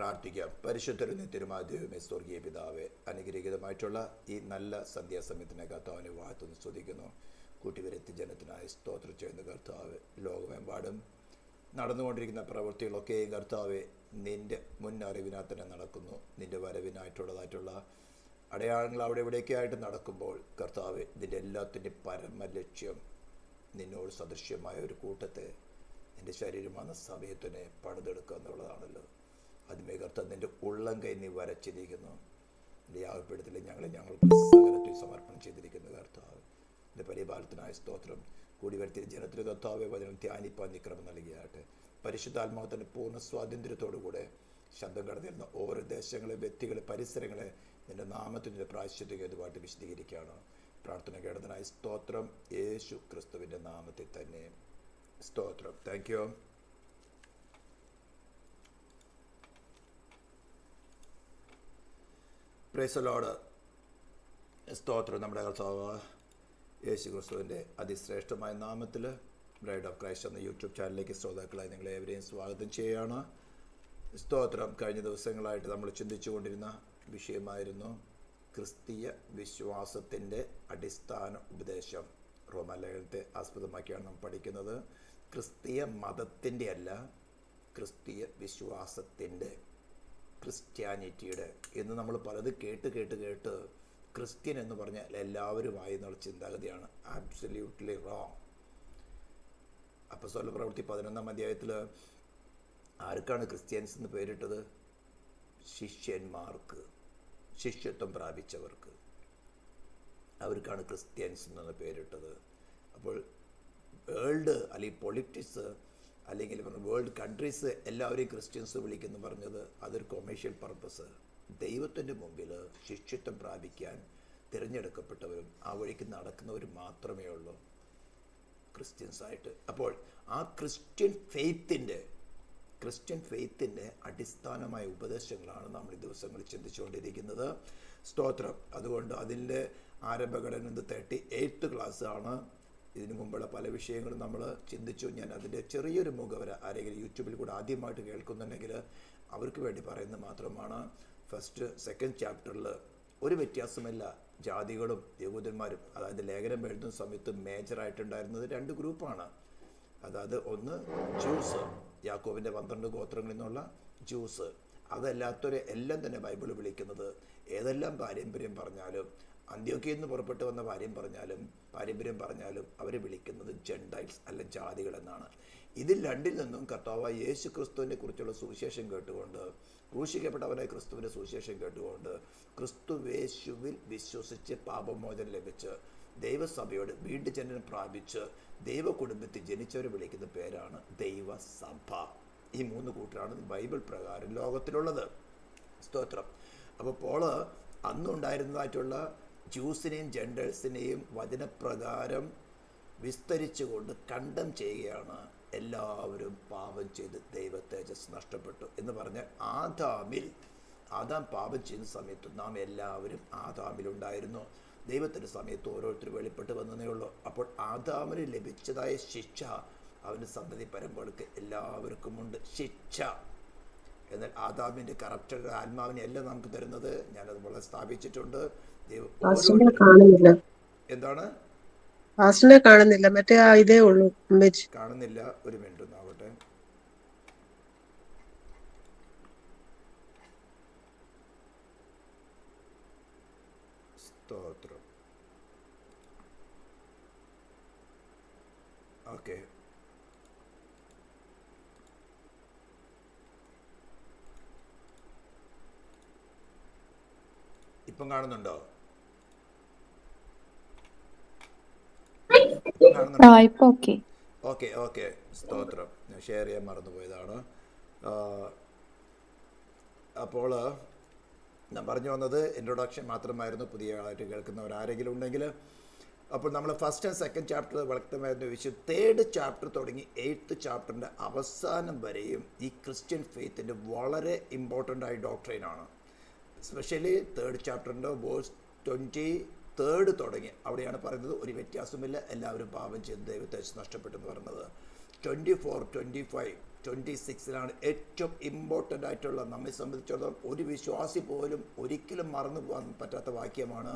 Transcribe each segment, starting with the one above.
പ്രാർത്ഥിക്കാം. പരിശുദ്ധരും തിരുമാധ്യവുമേ സ്വർഗീയ പിതാവേ, അനുഗ്രഹീതമായിട്ടുള്ള ഈ നല്ല സന്ധ്യാസമയത്തിനെ കർത്താവിനെ വാഴ്ത്തുന്നു സ്തുതിക്കുന്നു. കൂട്ടിവരുത്തി ജനത്തിനായി സ്തോത്രം ചെയ്യുന്ന കർത്താവ്, ലോകമെമ്പാടും നടന്നുകൊണ്ടിരിക്കുന്ന പ്രവൃത്തികളൊക്കെയും കർത്താവെ നിൻ്റെ മുന്നറിവിനാൽ തന്നെ നടക്കുന്നു. നിൻ്റെ വരവിനായിട്ടുള്ളതായിട്ടുള്ള അടയാളങ്ങൾ അവിടെ ഇവിടെയൊക്കെ ആയിട്ട് നടക്കുമ്പോൾ കർത്താവെ, നിൻ്റെ എല്ലാത്തിൻ്റെയും പരമലക്ഷ്യം നിന്നോട് സദൃശ്യമായ ഒരു കൂട്ടത്തെ നിൻ്റെ ശരീരമാണ് സമയത്തിനെ പണിതെടുക്കുക എന്നുള്ളതാണല്ലോ. അതിമേ കർത്താവ് നിൻ്റെ ഉള്ളം കൈ നീ വരച്ചിരിക്കുന്നു. നിൻ്റെ യാഗപ്പെടുത്തൽ ഞങ്ങൾക്ക് സകലത്തിൽ സമർപ്പണം ചെയ്തിരിക്കുന്ന കർത്താവ്, നിൻ്റെ പരിപാലനത്തിനായ സ്തോത്രം. കൂടി വരുത്തിയ ജനത്തിന് കർത്താവെ വചനം ധ്യാനിപ്പാൻ നീ ക്രമം നൽകിയാട്ടെ. പരിശുദ്ധാത്മാവത്തിൻ്റെ പൂർണ്ണ സ്വാതന്ത്ര്യത്തോടുകൂടെ ശബ്ദം കടന്നിരുന്ന ഓരോ ദേശങ്ങളെ, വ്യക്തികളെ, പരിസരങ്ങളെ നിൻ്റെ നാമത്തിൻ്റെ പ്രായശ്ചിത്തമായിട്ട് വിശദീകരിക്കുകയാണ്. പ്രാർത്ഥന കേട്ടതിനായി സ്തോത്രം. യേശു ക്രിസ്തുവിൻ്റെ നാമത്തിൽ തന്നെ സ്തോത്രം. Thank you. Praise the Lord. സ്തോത്രം. നമ്മുടെ കർത്താവ് യേശു ക്രിസ്തുവിൻ്റെ അതിശ്രേഷ്ഠമായ നാമത്തിൽ ബ്രൈഡ് ഓഫ് ക്രൈസ്റ്റ് എന്ന യൂട്യൂബ് ചാനലിലേക്ക് ശ്രോതാക്കളായി നിങ്ങളെ ഏവരെയും സ്വാഗതം ചെയ്യുകയാണ്. സ്തോത്രം. കഴിഞ്ഞ ദിവസങ്ങളായിട്ട് നമ്മൾ ചിന്തിച്ചുകൊണ്ടിരുന്ന വിഷയമായിരുന്നു ക്രിസ്തീയ വിശ്വാസത്തിൻ്റെ അടിസ്ഥാന ഉപദേശം. റോമാലേഖനത്തെ ആസ്പദമാക്കിയാണ് നാം പഠിക്കുന്നത്. ക്രിസ്തീയ മതത്തിൻ്റെ അല്ല, ക്രിസ്തീയ വിശ്വാസത്തിൻ്റെ, ക്രിസ്ത്യാനിറ്റിയുടെ. ഇന്ന് നമ്മൾ പലത് കേട്ട് ക്രിസ്ത്യൻ എന്ന് പറഞ്ഞാൽ എല്ലാവരുമായി എന്നുള്ള ചിന്താഗതിയാണ്. Absolutely wrong. അപ്പോസ്തല പ്രവൃത്തി 11-ാം അധ്യായത്തിൽ ആർക്കാണ് ക്രിസ്ത്യൻസ് എന്ന് പേരിട്ടത്? ശിഷ്യന്മാർക്ക്, ശിഷ്യത്വം പ്രാപിച്ചവർക്ക്, അവർക്കാണ് ക്രിസ്ത്യൻസ് എന്ന് പേരിട്ടത്. അപ്പോൾ വേൾഡ് അല്ലെങ്കിൽ പൊളിറ്റിക്സ് അല്ലെങ്കിൽ വേൾഡ് കൺട്രീസ് എല്ലാവരെയും ക്രിസ്ത്യൻസ് വിളിക്കുന്നു പറഞ്ഞത് അതൊരു കൊമേഴ്ഷ്യൽ പർപ്പസ്. ദൈവത്തിൻ്റെ മുമ്പിൽ ശിഷ്യത്വം പ്രാപിക്കാൻ തിരഞ്ഞെടുക്കപ്പെട്ടവരും ആ വഴിക്ക് നടക്കുന്നവരും മാത്രമേ ഉള്ളൂ ക്രിസ്ത്യൻസായിട്ട്. അപ്പോൾ ആ ക്രിസ്ത്യൻ ഫെയ്ത്തിൻ്റെ അടിസ്ഥാനമായ ഉപദേശങ്ങളാണ് നമ്മൾ ഈ ദിവസങ്ങളിൽ ചിന്തിച്ചുകൊണ്ടിരിക്കുന്നത്. സ്തോത്രം. അതുകൊണ്ട് അതിൻ്റെ ആരംഭഘടന 38th ക്ലാസ്സാണ്. ഇതിനു മുമ്പുള്ള പല വിഷയങ്ങളും നമ്മൾ ചിന്തിച്ചു. ഞാൻ അതിൻ്റെ ചെറിയൊരു മുഖവര ആരെങ്കിലും യൂട്യൂബിൽ കൂടെ ആദ്യമായിട്ട് കേൾക്കുന്നുണ്ടെങ്കിൽ അവർക്ക് വേണ്ടി പറയുന്നത് മാത്രമാണ്. ഫസ്റ്റ് സെക്കൻഡ് ചാപ്റ്ററിൽ ഒരു വ്യത്യാസമില്ല. ജാതികളും യഹൂദന്മാരും, അതായത് ലേഖനം എഴുതുന്ന സമയത്ത് മേജറായിട്ടുണ്ടായിരുന്നത് 2 ഗ്രൂപ്പാണ്. അതായത് ഒന്ന് ജ്യൂസ്, യാക്കോബിൻ്റെ 12 ഗോത്രങ്ങളിൽ നിന്നുള്ള ജ്യൂസ്. അതല്ലാത്തവരെ എല്ലാം തന്നെ ബൈബിൾ വിളിക്കുന്നത്, ഏതെല്ലാം പാരമ്പര്യം പറഞ്ഞാലും, അന്ത്യോക്യയിൽ നിന്ന് പുറപ്പെട്ടു വന്ന പാരമ്പര്യം പറഞ്ഞാലും അവരെ വിളിക്കുന്നത് ജെൻഡൈൽസ് അല്ല ജാതികൾ എന്നാണ്. ഇതിൽ രണ്ടിൽ നിന്നും കർത്താവായ യേശു ക്രിസ്തുവിനെ കുറിച്ചുള്ള സുവിശേഷം കേട്ടുകൊണ്ട്, ക്രൂശിക്കപ്പെട്ടവനായ ക്രിസ്തുവിൻ്റെ സുവിശേഷം കേട്ടുകൊണ്ട്, ക്രിസ്തുവേശുവിൽ വിശ്വസിച്ച് പാപമോചനം ലഭിച്ച് ദൈവസഭയോട് വീണ്ടും ജനനം പ്രാപിച്ച് ദൈവ കുടുംബത്തിൽ ജനിച്ചവരെ വിളിക്കുന്ന പേരാണ് ദൈവസഭ. ഈ 3 കൂട്ടരാണ് ബൈബിൾ പ്രകാരം ലോകത്തിലുള്ളത്. സ്തോത്രം. അപ്പോൾ പോള് അന്നുണ്ടായിരുന്നതായിട്ടുള്ള ജ്യൂസിനെയും ജെൻഡേഴ്സിനെയും വചനപ്രകാരം വിസ്തരിച്ചുകൊണ്ട് കണ്ടം ചെയ്യുകയാണ്. എല്ലാവരും പാപം ചെയ്ത് ദൈവ തേജസ് നഷ്ടപ്പെട്ടു എന്ന് പറഞ്ഞാൽ ആദാം പാപം ചെയ്യുന്ന സമയത്ത് നാം എല്ലാവരും ആദാമിലുണ്ടായിരുന്നു. ദൈവത്തിൻ്റെ സമയത്ത് ഓരോരുത്തർ വെളിപ്പെട്ട് വന്നതേ ഉള്ളൂ. അപ്പോൾ ആദാമിന് ലഭിച്ചതായ ശിക്ഷ അവൻ്റെ സന്തതി പരമ്പരക്ക് എല്ലാവർക്കുമുണ്ട് ശിക്ഷ. എന്നാൽ ആദാമിൻ്റെ കറപ്റ്റഡ് ആത്മാവിനെ അല്ല നമുക്ക് തരുന്നത്. ഞാനത് വളരെ സ്ഥാപിച്ചിട്ടുണ്ട്. എന്താണ് കാണുന്നില്ല, മറ്റേ ഇതേ ഉള്ളൂ. കാണുന്നില്ല. ഒരു മിനിറ്റ് ഒന്നാവട്ടെ. സ്തോത്രം. ഓക്കെ. ഇപ്പം കാണുന്നുണ്ടോ? ഓക്കെ. സ്തോത്രം. ഞാൻ ഷെയർ ചെയ്യാൻ മറന്നുപോയതാണ്. അപ്പോൾ ഞാൻ പറഞ്ഞു വന്നത് ഇൻട്രൊഡക്ഷൻ മാത്രമായിരുന്നു. പുതിയ ആളായിട്ട് കേൾക്കുന്നവരാരെങ്കിലും ഉണ്ടെങ്കിൽ. അപ്പോൾ നമ്മൾ ഫസ്റ്റ് ആൻഡ് സെക്കൻഡ് ചാപ്റ്റർ വ്യക്തമായിരുന്നു വിഷയം. 3rd ചാപ്റ്റർ തുടങ്ങി 8th ചാപ്റ്ററിൻ്റെ അവസാനം വരെയും ഈ ക്രിസ്ത്യൻ ഫെയ്ത്തിൻ്റെ വളരെ ഇമ്പോർട്ടൻ്റ് ആയ ഡോക്ട്രൈനാണ്. സ്പെഷ്യലി 3rd ചാപ്റ്ററിൻ്റെ വേഴ്സ് 23 തുടങ്ങി അവിടെയാണ് പറയുന്നത് ഒരു വ്യത്യാസമില്ല, എല്ലാവരും പാപം ചെയ്ത് ദൈവത്തെ നഷ്ടപ്പെട്ടെന്ന് പറയുന്നത്. 24, 25 26 ഏറ്റവും ഇമ്പോർട്ടൻ്റ് ആയിട്ടുള്ള, നമ്മെ സംബന്ധിച്ചിടത്തോളം ഒരു വിശ്വാസി പോലും ഒരിക്കലും മറന്നു പോകാൻ പറ്റാത്ത വാക്യമാണ്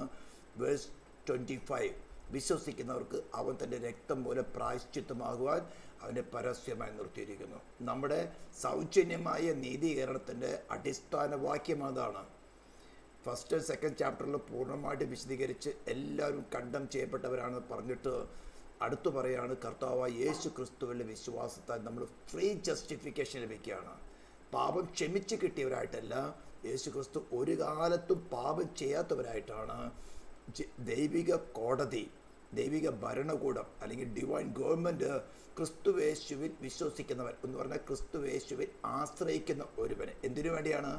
വേഴ്സ് 25. വിശ്വസിക്കുന്നവർക്ക് അവൻ തൻ്റെ രക്തം പോലെ പ്രായശ്ചിത്തമാകുവാൻ അവനെ പരസ്യമായി നിർത്തിയിരിക്കുന്നു. നമ്മുടെ സൗജന്യമായ നീതീകരണത്തിൻ്റെ അടിസ്ഥാന വാക്യം അതാണ്. ഫസ്റ്റ് സെക്കൻഡ് ചാപ്റ്ററിൽ പൂർണ്ണമായിട്ട് വിശദീകരിച്ച് എല്ലാവരും കണ്ടം ചെയ്യപ്പെട്ടവരാണ് പറഞ്ഞിട്ട് അടുത്തു പറയാണ് കർത്താവായ യേശു ക്രിസ്തുവിൻ്റെ വിശ്വാസത്താൽ നമ്മൾ ഫ്രീ ജസ്റ്റിഫിക്കേഷൻ ലഭിക്കുകയാണ്. പാപം ക്ഷമിച്ച് കിട്ടിയവരായിട്ടല്ല, യേശു ക്രിസ്തു ഒരു കാലത്തും പാപം ചെയ്യാത്തവരായിട്ടാണ് ദൈവിക കോടതി, ദൈവിക ഭരണകൂടം അല്ലെങ്കിൽ ഡിവൈൻ ഗവൺമെൻറ് ക്രിസ്തുവേശുവിൽ വിശ്വസിക്കുന്നവൻ എന്ന് പറഞ്ഞാൽ ക്രിസ്തുവേശുവിൽ ആശ്രയിക്കുന്ന ഒരുവന് എന്തിനു വേണ്ടിയാണ്?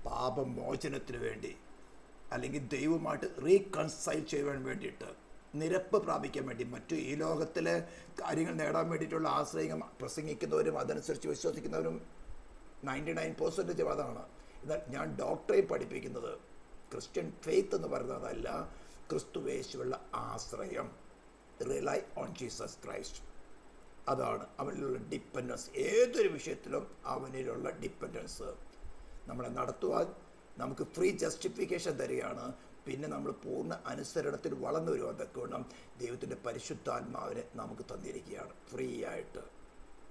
പാപമോചനത്തിന് വേണ്ടി, അല്ലെങ്കിൽ ദൈവമായിട്ട് റീകൺസൈൽ ചെയ്യുവാൻ വേണ്ടിയിട്ട്, നിരപ്പ് പ്രാപിക്കാൻ വേണ്ടി, മറ്റു ഈ ലോകത്തിലെ കാര്യങ്ങൾ നേടാൻ വേണ്ടിയിട്ടുള്ള ആശ്രയം പ്രസംഗിക്കുന്നവരും അതനുസരിച്ച് വിശ്വസിക്കുന്നവരും 99% അതാണ്. എന്നാൽ ഞാൻ ഡോക്ടറേറ്റ് പഠിപ്പിക്കുന്നത് ക്രിസ്ത്യൻ ഫെയ്ത്ത് എന്ന് പറയുന്നതല്ല, ക്രിസ്തുവേശുവുള്ള ആശ്രയം, റിലൈ ഓൺ ജീസസ് ക്രൈസ്റ്റ്. അതാണ് അവനിലുള്ള ഡിപ്പെൻഡൻസ്. ഏതൊരു വിഷയത്തിലും അവനിലുള്ള ഡിപ്പെൻഡൻസ് നമ്മളെ നടത്തുവാൻ നമുക്ക് ഫ്രീ ജസ്റ്റിഫിക്കേഷൻ തരികയാണ്. പിന്നെ നമ്മൾ പൂർണ്ണ അനുസരണത്തിൽ വളർന്നു വരുവാൻ തക്കവണ്ണം ദൈവത്തിൻ്റെ പരിശുദ്ധാത്മാവിനെ നമുക്ക് തന്നിരിക്കുകയാണ് ഫ്രീ ആയിട്ട്.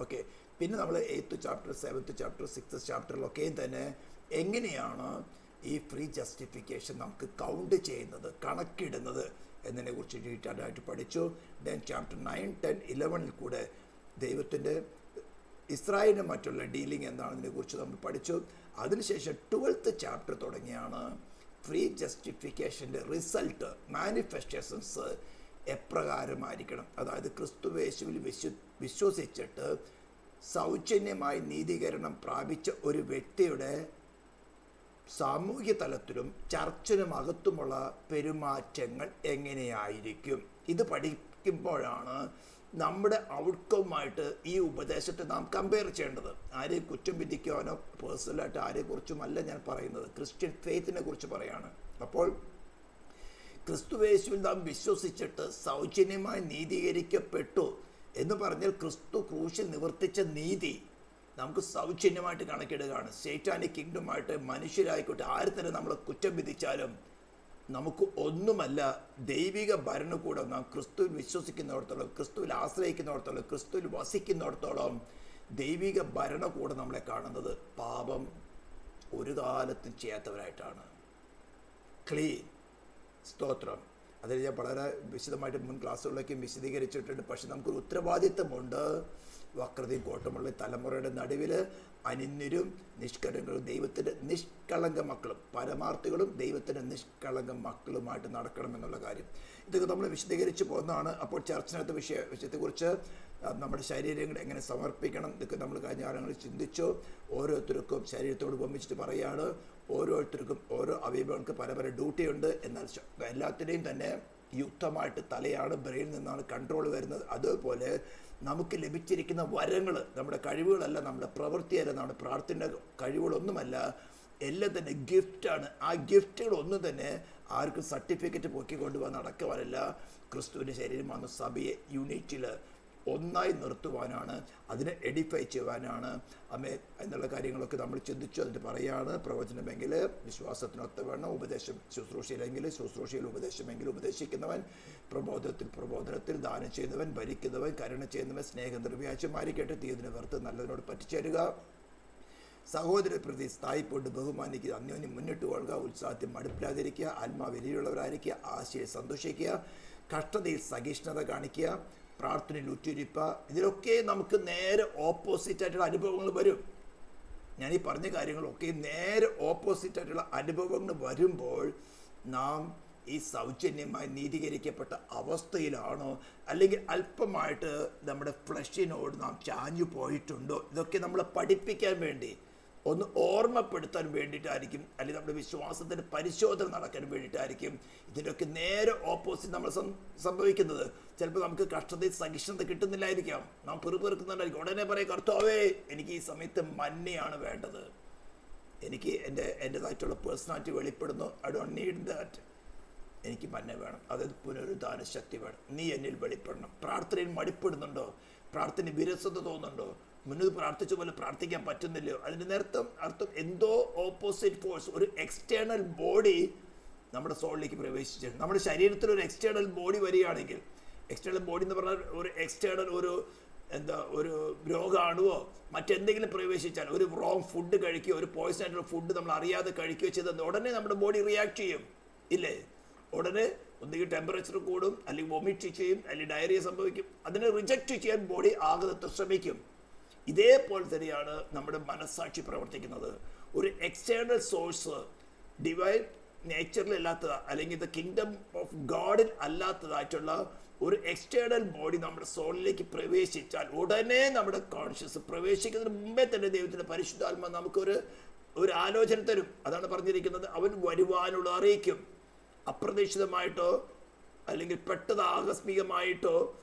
ഓക്കെ, പിന്നെ നമ്മൾ 8th chapter 7th chapter 6th ചാപ്റ്ററിലൊക്കെയും തന്നെ എങ്ങനെയാണ് ഈ ഫ്രീ ജസ്റ്റിഫിക്കേഷൻ നമുക്ക് കൗണ്ട് ചെയ്യുന്നത്, കണക്കിടുന്നത് എന്നതിനെ കുറിച്ച് ഡീറ്റെയിൽഡ് ആയിട്ട് പഠിച്ചു. ദെൻ ചാപ്റ്റർ 9, 10, 11 കൂടെ ദൈവത്തിൻ്റെ ഇസ്രായേലിന് മറ്റുള്ള ഡീലിംഗ് എന്താണെന്നതിനെ കുറിച്ച് നമ്മൾ പഠിച്ചു. അതിനുശേഷം 12th ചാപ്റ്റർ തുടങ്ങിയാണ് ഫ്രീ ജസ്റ്റിഫിക്കേഷൻ്റെ റിസൾട്ട്, മാനിഫെസ്റ്റേഷൻസ് എപ്രകാരമായിരിക്കണം. അതായത് ക്രിസ്തുവേശുവിൽ വിശ്വസിച്ചിട്ട് സൗജന്യമായി നീതീകരണം പ്രാപിച്ച ഒരു വ്യക്തിയുടെ സാമൂഹ്യ തലത്തിലും ചർച്ചിനുമകത്തുമുള്ള പെരുമാറ്റങ്ങൾ എങ്ങനെയായിരിക്കും. ഇത് പഠിക്കുമ്പോഴാണ് നമ്മുടെ ഔട്ട്കവുമായിട്ട് ഈ ഉപദേശത്തെ നാം കമ്പയർ ചെയ്യേണ്ടത്. ആരെയും കുറ്റം വിധിക്കുവാനോ പേഴ്സണലായിട്ട് ആരെക്കുറിച്ചുമല്ല ഞാൻ പറയുന്നത്, ക്രിസ്ത്യൻ ഫെയ്ത്തിനെ കുറിച്ച് പറയാണ്. അപ്പോൾ ക്രിസ്തുവേശുവിൽ നാം വിശ്വസിച്ചിട്ട് സൗജന്യമായി നീതീകരിക്കപ്പെട്ടു എന്ന് പറഞ്ഞാൽ ക്രിസ്തു ക്രൂശിൽ നിവർത്തിച്ച നീതി നമുക്ക് സൗജന്യമായിട്ട് കണക്കിടുകയാണ്. സൈറ്റാനിക് കിങ്ഡമായിട്ട് മനുഷ്യരായിക്കോട്ടെ ആര് തന്നെ നമ്മളെ കുറ്റം വിധിച്ചാലും നമുക്ക് ഒന്നുമല്ല. ദൈവിക ഭരണകൂടം നാം ക്രിസ്തുവിൽ വിശ്വസിക്കുന്നിടത്തോളം, ക്രിസ്തുവിൽ ആശ്രയിക്കുന്നിടത്തോളം, ക്രിസ്തുവിൽ വസിക്കുന്നിടത്തോളം ദൈവിക ഭരണകൂടം നമ്മളെ കാണുന്നത് പാപം ഒരു കാലത്തും ചെയ്യാത്തവരായിട്ടാണ്. ക്ലീൻ. സ്തോത്രം. അതിൽ ഞാൻ വളരെ വിശദമായിട്ട് മുൻ ക്ലാസ്സുകളിലേക്കും വിശദീകരിച്ചിട്ടുണ്ട്. പക്ഷെ നമുക്കൊരു ഉത്തരവാദിത്വമുണ്ട്. വക്രതയും കോട്ടമുള്ള തലമുറയുടെ നടുവിൽ അനിന്യരും നിഷ്കളങ്കരും ദൈവത്തിൻ്റെ നിഷ്കളങ്ക മക്കളും, പരമാർത്ഥികളും ദൈവത്തിൻ്റെ നിഷ്കളങ്ക മക്കളുമായിട്ട് നടക്കണമെന്നുള്ള കാര്യം ഇതൊക്കെ നമ്മൾ വിശദീകരിച്ച് പോകുന്നതാണ്. അപ്പോൾ ചർച്ചിനകത്ത് വിഷയത്തെക്കുറിച്ച് നമ്മുടെ ശരീരങ്ങൾ എങ്ങനെ സമർപ്പിക്കണം ഇതൊക്കെ നമ്മൾ കഴിഞ്ഞ കാലങ്ങളിൽ ചിന്തിച്ചു. ഓരോരുത്തർക്കും ശരീരത്തോട് ഉപമിച്ചിട്ട് പറയുകയാണ്, ഓരോരുത്തർക്കും ഓരോ അവയവങ്ങൾക്ക് പല പല ഡ്യൂട്ടിയുണ്ട്. എന്നാൽ എല്ലാത്തിനെയും തന്നെ യുക്തമായിട്ട് തലയാണ്, ബ്രെയിനിൽ നിന്നാണ് കൺട്രോൾ വരുന്നത്. അതുപോലെ നമുക്ക് ലഭിച്ചിരിക്കുന്ന വരങ്ങൾ നമ്മുടെ കഴിവുകളല്ല, നമ്മുടെ പ്രവൃത്തിയല്ല, നമ്മുടെ പ്രാർത്ഥന കഴിവുകളൊന്നുമല്ല, എല്ലാം തന്നെ ഗിഫ്റ്റാണ്. ആ ഗിഫ്റ്റുകളൊന്നും തന്നെ ആർക്കും സർട്ടിഫിക്കറ്റ് പൊക്കിക്കൊണ്ടുപോകാൻ നടക്കുവാനല്ല, ക്രിസ്തുവിൻ്റെ ശരീരമാണ് സഭയെ യൂണിറ്റിൽ ഒന്നായി നിർത്തുവാനാണ്, അതിനെ എഡിഫൈ ചെയ്യുവാനാണ്. അമേ എന്നുള്ള കാര്യങ്ങളൊക്കെ നമ്മൾ ചിന്തിച്ചു. അതിൻ്റെ പറയുകയാണ്, പ്രവചനമെങ്കിൽ വിശ്വാസത്തിനൊത്ത വേണം, ഉപദേശം ശുശ്രൂഷയിലെങ്കിൽ ശുശ്രൂഷയിൽ, ഉപദേശമെങ്കിൽ ഉപദേശിക്കുന്നവൻ, പ്രബോധനത്തിൽ ദാനം ചെയ്യുന്നവൻ, ഭരിക്കുന്നവൻ, കരുണ ചെയ്യുന്നവൻ, സ്നേഹം നിർവ്യാജമായിരിക്കട്ടെ, തീയതിനെ വെറുത്ത് നല്ലതിനോട് പറ്റിച്ചേരുക, സഹോദര പ്രതി സ്ഥായിപ്പോട്ട് ബഹുമാനിക്കുക, അന്യോന്യം മുന്നിട്ട് കൊള്ളുക, ഉത്സാഹത്തിൽ മടുപ്പില്ലാതിരിക്കുക, ആത്മാവിരിയുള്ളവരായിരിക്കുക, ആശയെ സന്തോഷിക്കുക, കഷ്ടതയിൽ സഹിഷ്ണുത കാണിക്കുക, പ്രാർത്ഥനയിൽ ഉറ്റിരിക്കുക. ഇതിലൊക്കെ നമുക്ക് നേരെ ഓപ്പോസിറ്റായിട്ടുള്ള അനുഭവങ്ങൾ വരും. ഞാൻ ഈ പറഞ്ഞ കാര്യങ്ങളൊക്കെ നേരെ ഓപ്പോസിറ്റായിട്ടുള്ള അനുഭവങ്ങൾ വരുമ്പോൾ നാം ഈ സൗജന്യമായി നീതീകരിക്കപ്പെട്ട അവസ്ഥയിലാണോ, അല്ലെങ്കിൽ അല്പമായിട്ട് നമ്മുടെ ഫ്ലഷിനോട് നാം ചാഞ്ഞു പോയിട്ടുണ്ടോ, ഇതൊക്കെ നമ്മളെ പഠിപ്പിക്കാൻ വേണ്ടി, ഒന്ന് ഓർമ്മപ്പെടുത്താൻ വേണ്ടിയിട്ടായിരിക്കും, അല്ലെങ്കിൽ നമ്മുടെ വിശ്വാസത്തിൻ്റെ പരിശോധന നടക്കാൻ വേണ്ടിയിട്ടായിരിക്കും. ഇതിൻ്റെയൊക്കെ നേരെ ഓപ്പോസിറ്റ് നമ്മൾ സംഭവിക്കുന്നത്. ചിലപ്പോൾ നമുക്ക് കഷ്ടതയിൽ സഹിഷ്ണുത കിട്ടുന്നില്ലായിരിക്കാം, നാം പെറുപെറുക്കുന്നുണ്ടായിരിക്കും. ഉടനെ പറയും, കർത്താവേ എനിക്ക് ഈ സമയത്ത് മന്നയാണ് വേണ്ടത്, എനിക്ക് എൻ്റെതായിട്ടുള്ള പേഴ്സണാലിറ്റി വെളിപ്പെടുന്നു, ഐ ഡോണ്ട് നീഡ് ദാറ്റ്, എനിക്ക് മന്ന വേണം, അതായത് പുനരുദ്ധാന ശക്തി വേണം, നീ എന്നിൽ വെളിപ്പെടണം. പ്രാർത്ഥനയിൽ മടിപ്പെടുന്നുണ്ടോ, പ്രാർത്ഥന വിരസത തോന്നുന്നുണ്ടോ, മുന്നിൽ പ്രാർത്ഥിച്ച പോലെ പ്രാർത്ഥിക്കാൻ പറ്റുന്നില്ലയോ? അതിൻ്റെ അർത്ഥം എന്തോ ഓപ്പോസിറ്റ് ഫോഴ്സ്, ഒരു എക്സ്റ്റേണൽ ബോഡി നമ്മുടെ സോളിലേക്ക് പ്രവേശിച്ചു. നമ്മുടെ ശരീരത്തിൽ ഒരു എക്സ്റ്റേണൽ ബോഡി വരികയാണെങ്കിൽ, എക്സ്റ്റേണൽ ബോഡി എന്ന് പറഞ്ഞാൽ ഒരു എക്സ്റ്റേണൽ ഒരു രോഗാണുവോ മറ്റെന്തെങ്കിലും പ്രവേശിച്ചാൽ, ഒരു റോങ് ഫുഡ് കഴിക്കുകയോ ഒരു പോയിസൺ ആയിട്ടുള്ള ഫുഡ് നമ്മൾ അറിയാതെ കഴിക്കുകയോ ചെയ്താൽ ഉടനെ നമ്മുടെ ബോഡി റിയാക്ട് ചെയ്യും ഇല്ലേ? ഉടനെ ഒന്നുകിൽ ടെമ്പറേച്ചർ കൂടും, അല്ലെങ്കിൽ വൊമിറ്റ് ചെയ്യും, അല്ലെങ്കിൽ ഡയറിയ സംഭവിക്കും. അതിനെ റിജക്റ്റ് ചെയ്യാൻ ബോഡി ആകെ ശ്രമിക്കും. ഇതേപോലെ തന്നെയാണ് നമ്മുടെ മനസ്സാക്ഷി പ്രവർത്തിക്കുന്നത്. ഒരു എക്സ്റ്റേണൽ സോഴ്സ് ഡിവൈൻ നേച്ചറിൽ അല്ലാത്തത്, അല്ലെങ്കിൽ ദ കിങ്ഡം ഓഫ് ഗോഡിൽ അല്ലാത്തതായിട്ടുള്ള ഒരു എക്സ്റ്റേണൽ ബോഡി നമ്മുടെ സോളിലേക്ക് പ്രവേശിച്ചാൽ ഉടനെ നമ്മുടെ കോൺഷ്യസ് പ്രവേശിക്കുന്നതിന് മുമ്പേ തന്നെ ദൈവത്തിൻ്റെ പരിശുദ്ധാത്മ നമുക്കൊരു ആലോചന തരും. അതാണ് പറഞ്ഞിരിക്കുന്നത്, അവൻ വരുവാനുള്ള അറിയിക്കും. അപ്രതീക്ഷിതമായിട്ടോ അല്ലെങ്കിൽ പെട്ടെന്ന് ആകസ്മികമായിട്ടോ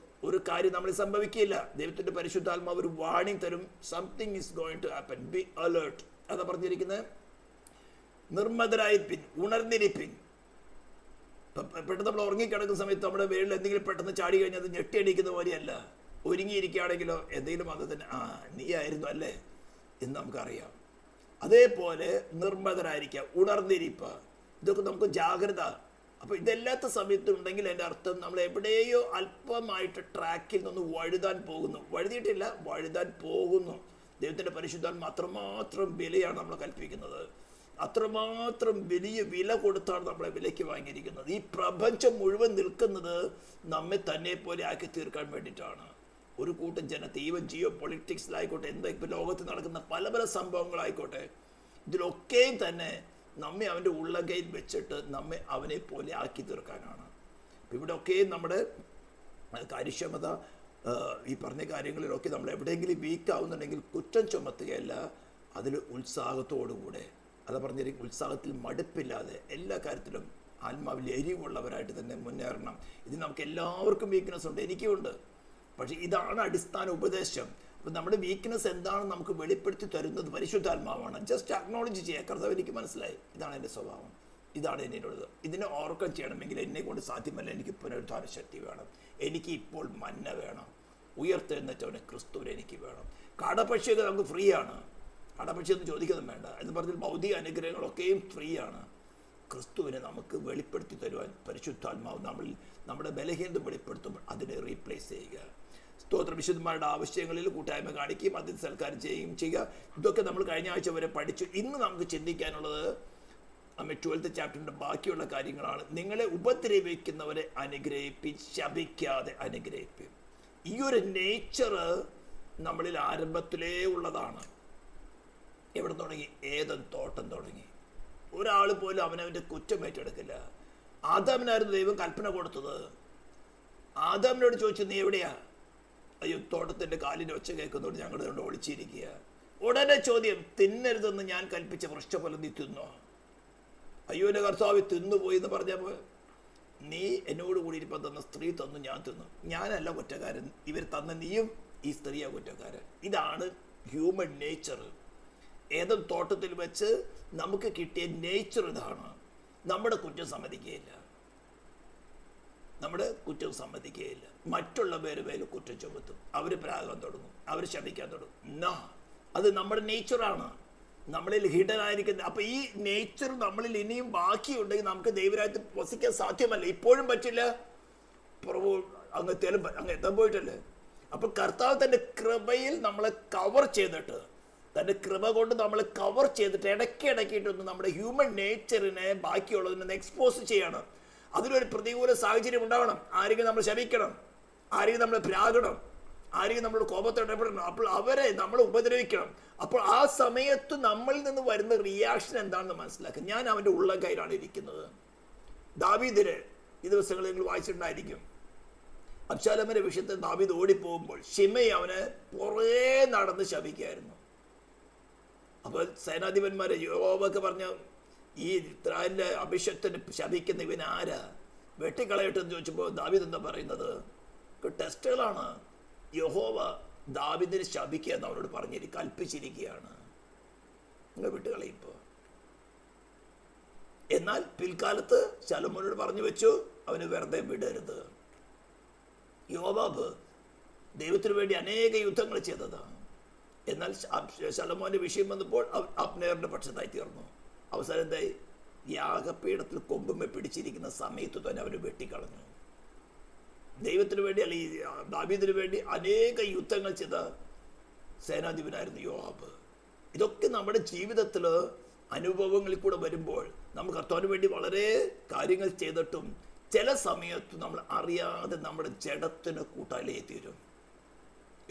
ഒരു കാര്യം നമ്മൾ സംഭവിക്കില്ല. ദൈവത്തിൻ്റെ പരിശുദ്ധാത്മാവ് ഒരു വാർണിംഗ് തരും, something is going to happen, be alert. അതാ പറഞ്ഞിരിക്കുന്നത്, നിർമ്മതരായിരിപ്പിൻ, ഉണർന്നിരിപ്പിൻ. പെട്ടെന്ന് നമ്മൾ ഉറങ്ങിക്കിടക്കുന്ന സമയത്ത് നമ്മുടെ വീട്ടിൽ എന്തെങ്കിലും പെട്ടെന്ന് ചാടി കഴിഞ്ഞാൽ അത് ഞെട്ടിയടിക്കുന്ന പോലെയല്ല. ഒരുങ്ങിയിരിക്കുകയാണെങ്കിലോ എന്തെങ്കിലും അത് തന്നെ നീ ആയിരുന്നു അല്ലേ എന്ന് നമുക്കറിയാം. അതേപോലെ നിർമ്മതരായിരിക്കുക, ഉണർന്നിരിക്കുക, ഇതൊക്കെ നമുക്ക് ജാഗ്രത. അപ്പോൾ ഇതെല്ലാത്ത സമയത്തുണ്ടെങ്കിൽ എൻ്റെ അർത്ഥം നമ്മൾ എവിടെയോ അല്പമായിട്ട് ട്രാക്കിൽ നിന്ന് വഴുതാൻ പോകുന്നു. വഴുതിയിട്ടില്ല, വഴുതാൻ പോകുന്നു. ദൈവത്തിൻ്റെ പരിശുദ്ധാത്മ അത്രമാത്രം വിലയാണ് നമ്മൾ കൽപ്പിക്കുന്നത്. അത്രമാത്രം വലിയ വില കൊടുത്താണ് നമ്മളെ വിലയ്ക്ക് വാങ്ങിയിരിക്കുന്നത്. ഈ പ്രപഞ്ചം മുഴുവൻ നിൽക്കുന്നത് നമ്മെ തന്നെ പോലെ ആക്കി തീർക്കാൻ വേണ്ടിയിട്ടാണ്. ഒരു കൂട്ടം ജനത്തെ, ഈവൻ ജിയോ പൊളിറ്റിക്സിലായിക്കോട്ടെ, എന്താ ഇപ്പോൾ ലോകത്ത് നടക്കുന്ന പല പല സംഭവങ്ങളായിക്കോട്ടെ, ഇതിലൊക്കെയും തന്നെ നമ്മെ അവൻ്റെ ഉള്ളകയിൽ വെച്ചിട്ട് നമ്മെ അവനെ പോലെ ആക്കി തീർക്കാനാണ്. അപ്പം ഇവിടെയൊക്കെയും നമ്മുടെ കാര്യക്ഷമത, ഈ പറഞ്ഞ കാര്യങ്ങളിലൊക്കെ നമ്മൾ എവിടെയെങ്കിലും വീക്കാവുന്നുണ്ടെങ്കിൽ കുറ്റം ചുമത്തുകയല്ല, അതിൽ ഉത്സാഹത്തോടുകൂടെ, അത് പറഞ്ഞിരിക്കും, ഉത്സാഹത്തിൽ മടുപ്പില്ലാതെ എല്ലാ കാര്യത്തിലും ആത്മാവിൽ എരിവുള്ളവരായിട്ട് തന്നെ മുന്നേറണം. ഇത് നമുക്ക് എല്ലാവർക്കും വീക്ക്നെസ് ഉണ്ട്, എനിക്കുമുണ്ട്. പക്ഷേ ഇതാണ് അടിസ്ഥാന ഉപദേശം. അപ്പം നമ്മുടെ വീക്ക്നെസ് എന്താണെന്ന് നമുക്ക് വെളിപ്പെടുത്തി തരുന്നത് പരിശുദ്ധാത്മാവാണ്. ജസ്റ്റ് അക്നോളജ് ചെയ്യുക, കർത്താവ് എനിക്ക് മനസ്സിലായി, ഇതാണ് എൻ്റെ സ്വഭാവം, ഇതാണ് എന്നോട്, ഇതിനെ ഓർക്കം ചെയ്യണമെങ്കിൽ എന്നെ കൊണ്ട് സാധ്യമല്ല, എനിക്ക് പുനരുദ്ധാന ശക്തി വേണം, എനിക്ക് ഇപ്പോൾ മന്ന വേണം, ഉയർത്തെഴുന്നേറ്റവനെ ക്രിസ്തുവിനെ എനിക്ക് വേണം. കടപക്ഷിയൊക്കെ നമുക്ക് ഫ്രീ ആണ്, കടപക്ഷിയൊന്നും ചോദിക്കുന്നതും വേണ്ട എന്ന് പറഞ്ഞാൽ ഭൗതിക അനുഗ്രഹങ്ങളൊക്കെയും ഫ്രീ ആണ്. ക്രിസ്തുവിനെ നമുക്ക് വെളിപ്പെടുത്തി തരുവാൻ പരിശുദ്ധാത്മാവ് നമ്മളിൽ നമ്മുടെ ബലഹീനത വെളിപ്പെടുത്തുമ്പോൾ അതിനെ റീപ്ലേസ് ചെയ്യുക. സ്തോത്ര വിശുദ്ധന്മാരുടെ ആവശ്യങ്ങളിൽ കൂട്ടായ്മ കാണിക്കുകയും അതിന് സൽക്കാരം ചെയ്യുകയും ചെയ്യുക. ഇതൊക്കെ നമ്മൾ കഴിഞ്ഞ ആഴ്ച വരെ പഠിച്ചു. ഇന്ന് നമുക്ക് ചിന്തിക്കാനുള്ളത് നമ്മൾ 12th ചാപ്റ്ററിൻ്റെ ബാക്കിയുള്ള കാര്യങ്ങളാണ്. നിങ്ങളെ ഉപദ്രവിക്കുന്നവരെ അനുഗ്രഹിപ്പിൻ, ശപിക്കാതെ അനുഗ്രഹിപ്പിൻ. ഈ ഒരു നേച്ചർ നമ്മളിൽ ആരംഭത്തിലേ ഉള്ളതാണ്. എവിടെ തുടങ്ങി? ഏദൻ തോട്ടം തുടങ്ങി. ഒരാൾ പോലും അവനവൻ്റെ കുറ്റം ഏറ്റെടുക്കില്ല. ആദാമിനായിരുന്നു ദൈവം കൽപ്പന കൊടുത്തത്. ആദാമിനോട് ചോദിച്ചു, നീ എവിടെയാ? അയ്യോ, തോട്ടത്തിൻ്റെ കാലിൻ്റെ ഒച്ച കേൾക്കുന്നതോട് ഞങ്ങൾ കൊണ്ട് ഒളിച്ചിരിക്കുക. ഉടനെ ചോദ്യം, തിന്നരുതെന്ന് ഞാൻ കൽപ്പിച്ച വൃക്ഷഫലം നീ തിന്നോ? അയ്യോ, എൻ്റെ കർത്താവ് തിന്നുപോയി എന്ന് പറഞ്ഞപ്പോൾ, നീ എന്നോട് കൂടി ഇരിപ്പം തന്ന സ്ത്രീ തന്നു, ഞാൻ തിന്നു. ഞാനല്ല കുറ്റക്കാരൻ, ഇവർ തന്ന നീയും ഈ സ്ത്രീയാ കുറ്റക്കാരൻ. ഇതാണ് ഹ്യൂമൻ നേച്ചർ. ഏതും തോട്ടത്തിൽ വെച്ച് നമുക്ക് കിട്ടിയ നേച്ചർ ഇതാണ്. നമ്മുടെ കുറ്റം സമ്മതിക്കുകയില്ല, നമ്മുടെ കുറ്റം സമ്മതിക്കുകയില്ല. മറ്റുള്ള പേര് പേര് കുറ്റം ചുമത്തും, അവർ പ്രാകാൻ തുടങ്ങും, അവർ ശപിക്കാൻ തുടങ്ങും. അത് നമ്മുടെ നേച്ചറാണ്, നമ്മളിൽ ഹിഡനായിരിക്കുന്നത്. അപ്പം ഈ നേച്ചർ നമ്മളിൽ ഇനിയും ബാക്കിയുണ്ടെങ്കിൽ നമുക്ക് ദൈവരാജ്യത്തിൽ വസിക്കാൻ സാധ്യമല്ല. ഇപ്പോഴും പറ്റില്ല, അങ്ങ് എത്താൻ പോയിട്ടല്ലേ. അപ്പം കർത്താവ് തൻ്റെ കൃപയിൽ നമ്മളെ കവർ ചെയ്തിട്ട്, തൻ്റെ കൃപ കൊണ്ട് നമ്മൾ കവർ ചെയ്തിട്ട് ഇടയ്ക്കിടയ്ക്കിട്ടൊന്ന് നമ്മുടെ ഹ്യൂമൻ നേച്ചറിനെ ബാക്കിയുള്ളതിനെ എക്സ്പോസ് ചെയ്യണം. അതിലൊരു പ്രതികൂല സാഹചര്യം ഉണ്ടാവണം. ആരെങ്കിലും നമ്മൾ ശപിക്കണം, ആരെങ്കിലും നമ്മൾ പ്രാകണം, ആരെങ്കിലും നമ്മൾ കോപത്തോടെ ഇടപെടണം, അപ്പോൾ അവരെ നമ്മൾ ഉപദ്രവിക്കണം. അപ്പോൾ ആ സമയത്ത് നമ്മളിൽ നിന്ന് വരുന്ന റിയാക്ഷൻ എന്താണെന്ന് മനസ്സിലാക്കുക. ഞാൻ അവൻ്റെ ഉള്ളകൈയിലാണ് ഇരിക്കുന്നത്. ദാവീദിന് ഈ ദിവസങ്ങളിൽ നിങ്ങൾ വായിച്ചിട്ടുണ്ടായിരിക്കും. അബ്ശാലോമിന്റെ വിഷയത്തിൽ ദാവീദ് ഓടിപ്പോകുമ്പോൾ ശിമെയി അവനെ പുറകെ നടന്ന് ശപിക്കായിരുന്നു. അപ്പോൾ സേനാധിപന്മാരെ യോവാബൊക്കെ പറഞ്ഞ, ഈ ഇസ്രായേലിലെ അഭിഷക്തന് ശപിക്കുന്ന ഇവൻ ആരാ, വെട്ടിക്കളയട്ടെന്ന് ചോദിച്ചപ്പോൾ ദാവീദ് എന്താ പറയുന്നത്? ടെസ്റ്റുകളാണ്. യഹോവ ദാവീദിനെ ശപിക്കുക എന്ന് അവരോട് കൽപ്പിച്ചിരിക്കുകയാണ്. നിങ്ങൾ വിട്ടുകളയിപ്പോൾ. എന്നാൽ പിൽക്കാലത്ത് ശലോമോനോട് പറഞ്ഞു വെച്ചു, അവന് വെറുതെ വിടരുത്. യോവാബ് ദൈവത്തിന് വേണ്ടി അനേക യുദ്ധങ്ങൾ ചെയ്തതാണ്. എന്നാൽ ശലോമോന്റെ വിഷയം വന്നപ്പോൾ അബ്നേറിന്റെ പക്ഷത്തായി തീർന്നു. അവസാനം എന്തായി? യാഗപീഠത്തിൽ കൊമ്പുമേ പിടിച്ചിരിക്കുന്ന സമയത്ത് തന്നെ അവന് വെട്ടിക്കളഞ്ഞു. ദൈവത്തിന് വേണ്ടി അല്ലെങ്കിൽ ദാവീദിന് വേണ്ടി അനേക യുദ്ധങ്ങൾ ചെയ്ത സേനാധിപനായിരുന്നു യോവാബ്. ഇതൊക്കെ നമ്മുടെ ജീവിതത്തിൽ അനുഭവങ്ങളിൽ കൂടെ വരുമ്പോൾ നമ്മൾ കർത്താവിന് വേണ്ടി വളരെ കാര്യങ്ങൾ ചെയ്തിട്ടും ചില സമയത്ത് നമ്മൾ അറിയാതെ നമ്മുടെ ജഡത്തിന് കൂട്ടാളിയായി തീരും.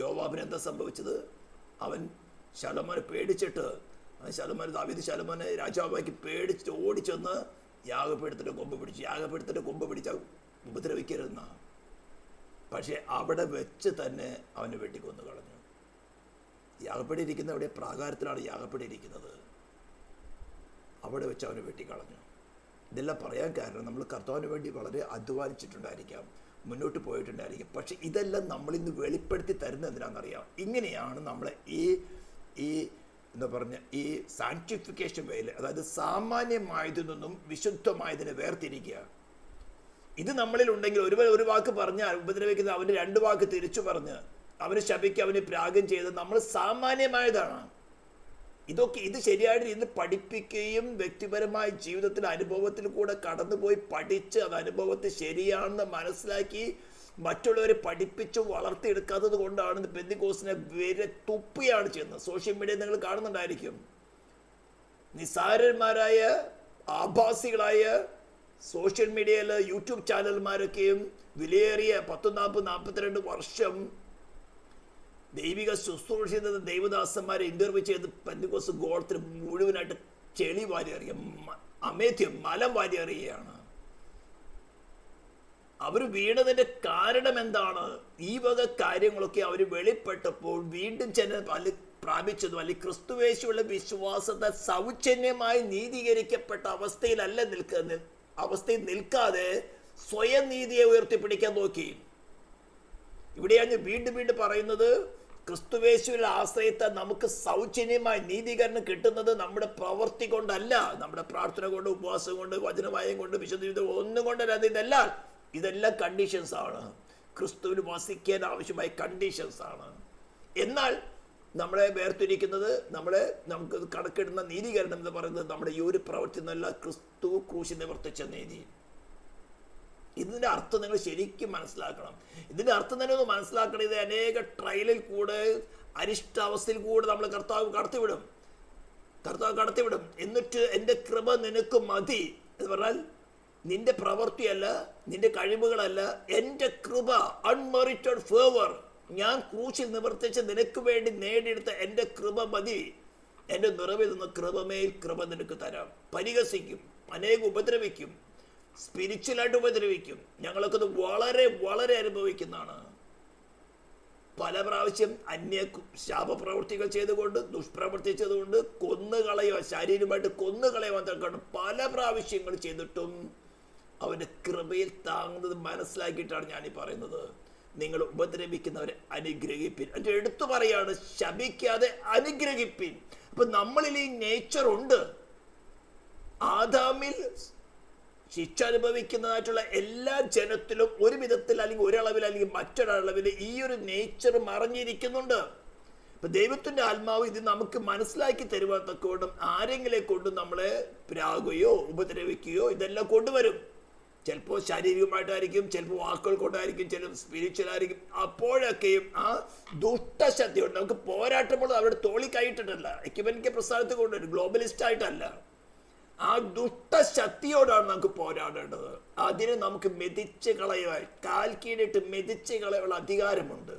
യോവാബിന് എന്താ സംഭവിച്ചത്? അവൻ ശലോമോനെ പേടിച്ചിട്ട്, ദാവീദ് ശലോമോനെ രാജാവാക്കി പേടിച്ചിട്ട് ഓടിച്ചെന്ന് യാഗപീഠത്തിൻ്റെ കൊമ്പ് പിടിച്ചു. യാഗപീഠത്തിൻ്റെ കൊമ്പ് പിടിച്ച ഉപദ്രവിക്കരുതെന്ന. പക്ഷേ അവിടെ വെച്ച് തന്നെ അവനെ വെട്ടിക്കൊന്നു കളഞ്ഞു. യാഗപ്പടി ഇരിക്കുന്ന അവിടെ പ്രാകാരത്തിലാണ് യാഗപ്പടി ഇരിക്കുന്നത്. അവിടെ വെച്ച് അവനെ വെട്ടിക്കളഞ്ഞു. ഇതെല്ലാം പറയാൻ കാരണം നമ്മൾ കർത്താവിന് വേണ്ടി വളരെ അധ്വാനിച്ചിട്ടുണ്ടായിരിക്കാം, മുന്നോട്ട് പോയിട്ടുണ്ടായിരിക്കും. പക്ഷെ ഇതെല്ലാം നമ്മളിന്ന് വെളിപ്പെടുത്തി തരുന്നത് എന്തിനാണെന്നറിയാം? ഇങ്ങനെയാണ് നമ്മളെ ഈ എന്താ പറഞ്ഞ ഈ സാൻക്ടിഫിക്കേഷൻ വേയിൽ, അതായത് സാമാന്യമായതിൽ നിന്നും വിശുദ്ധമായതിനെ വേർതിരിക്കുക. ഇത് നമ്മളിൽ ഉണ്ടെങ്കിൽ ഒരു വാക്ക് പറഞ്ഞാൽ ഉപദ്രവിക്കുന്ന അവന് 2 വാക്ക് തിരിച്ചു പറഞ്ഞ് അവന് ശപിക്കുക, അവന് പ്രാഗം ചെയ്ത് നമ്മൾ സാമാന്യമായതാണ്. ഇത് ശരിയായിട്ട് ഇന്ന് പഠിപ്പിക്കുകയും വ്യക്തിപരമായ ജീവിതത്തിൽ അനുഭവത്തിൽ കൂടെ കടന്നുപോയി പഠിച്ച് അത് അനുഭവത്തിൽ ശരിയാണെന്ന് മനസ്സിലാക്കി മറ്റുള്ളവരെ പഠിപ്പിച്ച് വളർത്തിയെടുക്കാത്തത് കൊണ്ടാണ് പെന്തിക്കോസ്തിനെ വരെ തുപ്പിയാണ് ചെയ്യുന്നത്. സോഷ്യൽ മീഡിയ നിങ്ങൾ കാണുന്നുണ്ടായിരിക്കും. നിസ്സാരന്മാരായ ആഭാസികളായ സോഷ്യൽ മീഡിയയിൽ യൂട്യൂബ് ചാനൽമാരൊക്കെയും വിലയേറിയ 42 വർഷം ദൈവിക ശുശ്രൂഷ ചെയ്ത ദൈവദാസന്മാരെ ഇന്റർവ്യൂ ചെയ്ത് പെന്തിക്കോസ്ത് ഗോളത്തിൽ മുഴുവനായിട്ട് ചെളി വാരി അറിയുക, അമേധ്യം മലം വാരി അറിയുകയാണ്. അവർ വീണതിന്റെ കാരണം എന്താണ്? ഈ വക കാര്യങ്ങളൊക്കെ അവർ വെളിപ്പെട്ടപ്പോൾ വീണ്ടും പ്രാപിച്ചതും അല്ലെങ്കിൽ ക്രിസ്തുവേശുള്ള വിശ്വാസത്തെ സൗജന്യമായി നീതീകരിക്കപ്പെട്ട അവസ്ഥയിൽ നിൽക്കാതെ സ്വയം നീതിയെ ഉയർത്തിപ്പിടിക്കാൻ നോക്കി. ഇവിടെയാണ് വീണ്ടും പറയുന്നത്, ക്രിസ്തുവേശുവിൽ ആശ്രയത്തെ നമുക്ക് സൗജന്യമായി നീതീകരണം കിട്ടുന്നത് നമ്മുടെ പ്രവൃത്തി കൊണ്ടല്ല, നമ്മുടെ പ്രാർത്ഥന കൊണ്ട്, ഉപവാസം കൊണ്ട്, വചനവായം കൊണ്ട്, വിശുദ്ധ ഒന്നും കൊണ്ടല്ല. ഇതെല്ലാം കണ്ടീഷൻസ് ആണ്. ക്രിസ്തുവിന് വസിക്കാൻ ആവശ്യമായ കണ്ടീഷൻസ് ആണ്. എന്നാൽ നമ്മളെ വേർതിരിക്കുന്നത്, നമുക്ക് കണക്കിടുന്ന നീതീകരണം എന്ന് പറയുന്നത് നമ്മുടെ ഈ ഒരു പ്രവൃത്തി എന്നല്ല, ക്രിസ്തു ക്രൂശിൽ നിവർത്തിച്ച നീതി. ഇതിൻ്റെ അർത്ഥം നിങ്ങൾ ശരിക്കും മനസ്സിലാക്കണം. ഇതിൻ്റെ അർത്ഥം തന്നെ ഒന്ന് മനസ്സിലാക്കണം. ഇത് അനേക ട്രയലിൽ കൂടെ, അരിഷ്ടാവസ്ഥയിൽ കൂടെ നമ്മൾ കർത്താവ് കടത്തിവിടും. എന്നിട്ട് എൻ്റെ കൃപ നിനക്ക് മതി എന്ന് പറഞ്ഞാൽ നിന്റെ പ്രവൃത്തിയല്ല, നിന്റെ കഴിവുകളല്ല, എൻ്റെ കൃപ, അൺമെറിറ്റഡ് ഫേവർ, ഞാൻ ക്രൂശിൽ നിവർത്തിച്ച് നിനക്ക് വേണ്ടി നേടിയെടുത്ത എൻ്റെ കൃപ മതി. എൻ്റെ നിറവിൽ നിന്ന് കൃപമേൽ കൃപ നിനക്ക് തരാം. പരിഹസിക്കും, അനേകം ഉപദ്രവിക്കും, സ്പിരിച്വലായിട്ട് ഉപദ്രവിക്കും. ഞങ്ങളൊക്കെ അത് വളരെ വളരെ അനുഭവിക്കുന്നതാണ്. പല പ്രാവശ്യം ശാപപ്രവൃത്തികൾ ചെയ്തുകൊണ്ട്, ദുഷ്പ്രവൃത്തി ചെയ്തുകൊണ്ട് കൊന്നുകളയുക, ശാരീരികമായിട്ട് കൊന്നുകളയുവാൻ തക്കണം പല പ്രാവശ്യങ്ങൾ ചെയ്തിട്ടും അവൻ്റെ കൃപയിൽ താങ്ങുന്നത് മനസ്സിലാക്കിയിട്ടാണ് ഞാനീ പറയുന്നത്. നിങ്ങൾ ഉപദ്രവിക്കുന്നവരെ അനുഗ്രഹിപ്പിൻ. എൻ്റെ എടുത്തു പറയാണ്, ശപിക്കാതെ അനുഗ്രഹിപ്പിൻ. അപ്പൊ നമ്മളിൽ ഈ നേച്ചർ ഉണ്ട്. ആദാമിൽ ശിക്ഷ അനുഭവിക്കുന്നതായിട്ടുള്ള എല്ലാ ജനത്തിലും ഒരു വിധത്തിൽ അല്ലെങ്കിൽ ഒരളവിൽ അല്ലെങ്കിൽ മറ്റൊരളവിൽ ഈ ഒരു നേച്ചർ മറഞ്ഞിരിക്കുന്നുണ്ട്. ഇപ്പൊ ദൈവത്തിന്റെ ആത്മാവ് ഇത് നമുക്ക് മനസ്സിലാക്കി തരുവാത്തക്കോണ്ടും ആരെങ്കിലും കൊണ്ട് നമ്മളെ പ്രാകുകയോ ഉപദ്രവിക്കുകയോ ഇതെല്ലാം കൊണ്ടുവരും. ചിലപ്പോൾ ശാരീരികമായിട്ടായിരിക്കും, ചിലപ്പോൾ വാക്കുകൾ കൊണ്ടായിരിക്കും, ചിലപ്പോൾ സ്പിരിച്വൽ ആയിരിക്കും. അപ്പോഴൊക്കെയും ആ ദുഷ്ടശക്തിയുണ്ട്. നമുക്ക് പോരാട്ടമുള്ളത് അവരുടെ തോളിക്കായിട്ടിട്ടല്ല, എക്യുമെനിക്ക പ്രസ്ഥാനത്തെ കൊണ്ടൊരു ഗ്ലോബലിസ്റ്റ് ആയിട്ടല്ല. ആ ദുഷ്ടശക്തിയോടാണ് നമുക്ക് പോരാടേണ്ടത്. അതിനെ നമുക്ക് മെതിച്ച് കളയുവാൻ, കാൽ കീഴിട്ട് മെതിച്ച് കളയാനുള്ള അധികാരമുണ്ട്.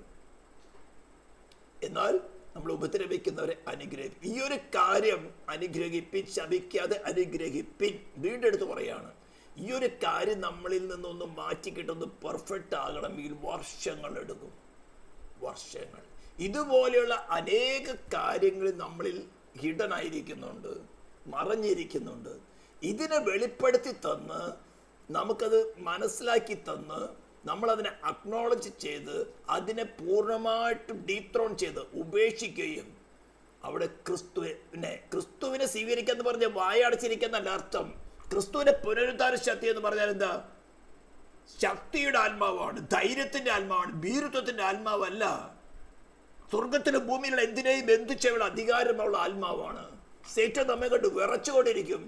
എന്നാൽ നമ്മൾ ഉപദ്രവിക്കുന്നവരെ അനുഗ്രഹിപ്പിൻ. ഈ ഒരു കാര്യം അനുഗ്രഹിപ്പിൻ, ശപിക്കാതെ അനുഗ്രഹിപ്പിൻ. വീണ്ടും എടുത്ത് പറയാണ്, ഈ ഒരു കാര്യം നമ്മളിൽ നിന്നൊന്ന് മാറ്റിക്കിട്ടൊന്ന് പെർഫെക്റ്റ് ആകണമെങ്കിൽ വർഷങ്ങൾ എടുക്കും. വർഷങ്ങൾ. ഇതുപോലെയുള്ള അനേക കാര്യങ്ങൾ നമ്മളിൽ ഹിഡനായിരിക്കുന്നുണ്ട്, മറഞ്ഞിരിക്കുന്നുണ്ട്. ഇതിനെ വെളിപ്പെടുത്തി തന്ന്, നമുക്കത് മനസ്സിലാക്കി തന്ന്, നമ്മളതിനെ അക്നോളജ് ചെയ്ത് അതിനെ പൂർണ്ണമായിട്ടും ഡീത്രോൺ ചെയ്ത് ഉപേക്ഷിക്കുകയും അവിടെ ക്രിസ്തുവിനെ സ്വീകരിക്കുക എന്ന് പറഞ്ഞ വായടച്ചിരിക്കുന്നല്ല അർത്ഥം. ക്രിസ്തുവിന്റെ പുനരുദ്ധാന ശക്തി എന്ന് പറഞ്ഞാൽ എന്താ? ശക്തിയുടെ ആത്മാവാണ്, ധൈര്യത്തിന്റെ ആത്മാവാണ്, ഭീരുത്വത്തിന്റെ ആത്മാവല്ല. സ്വർഗത്തിലും ഭൂമിയിലുള്ള എന്തിനേയും ബന്ധിച്ചവളുടെ അധികാരമുള്ള ആത്മാവാണ്. സേറ്റൻ നമ്മെ കണ്ട് വിറച്ചുകൊണ്ടിരിക്കും.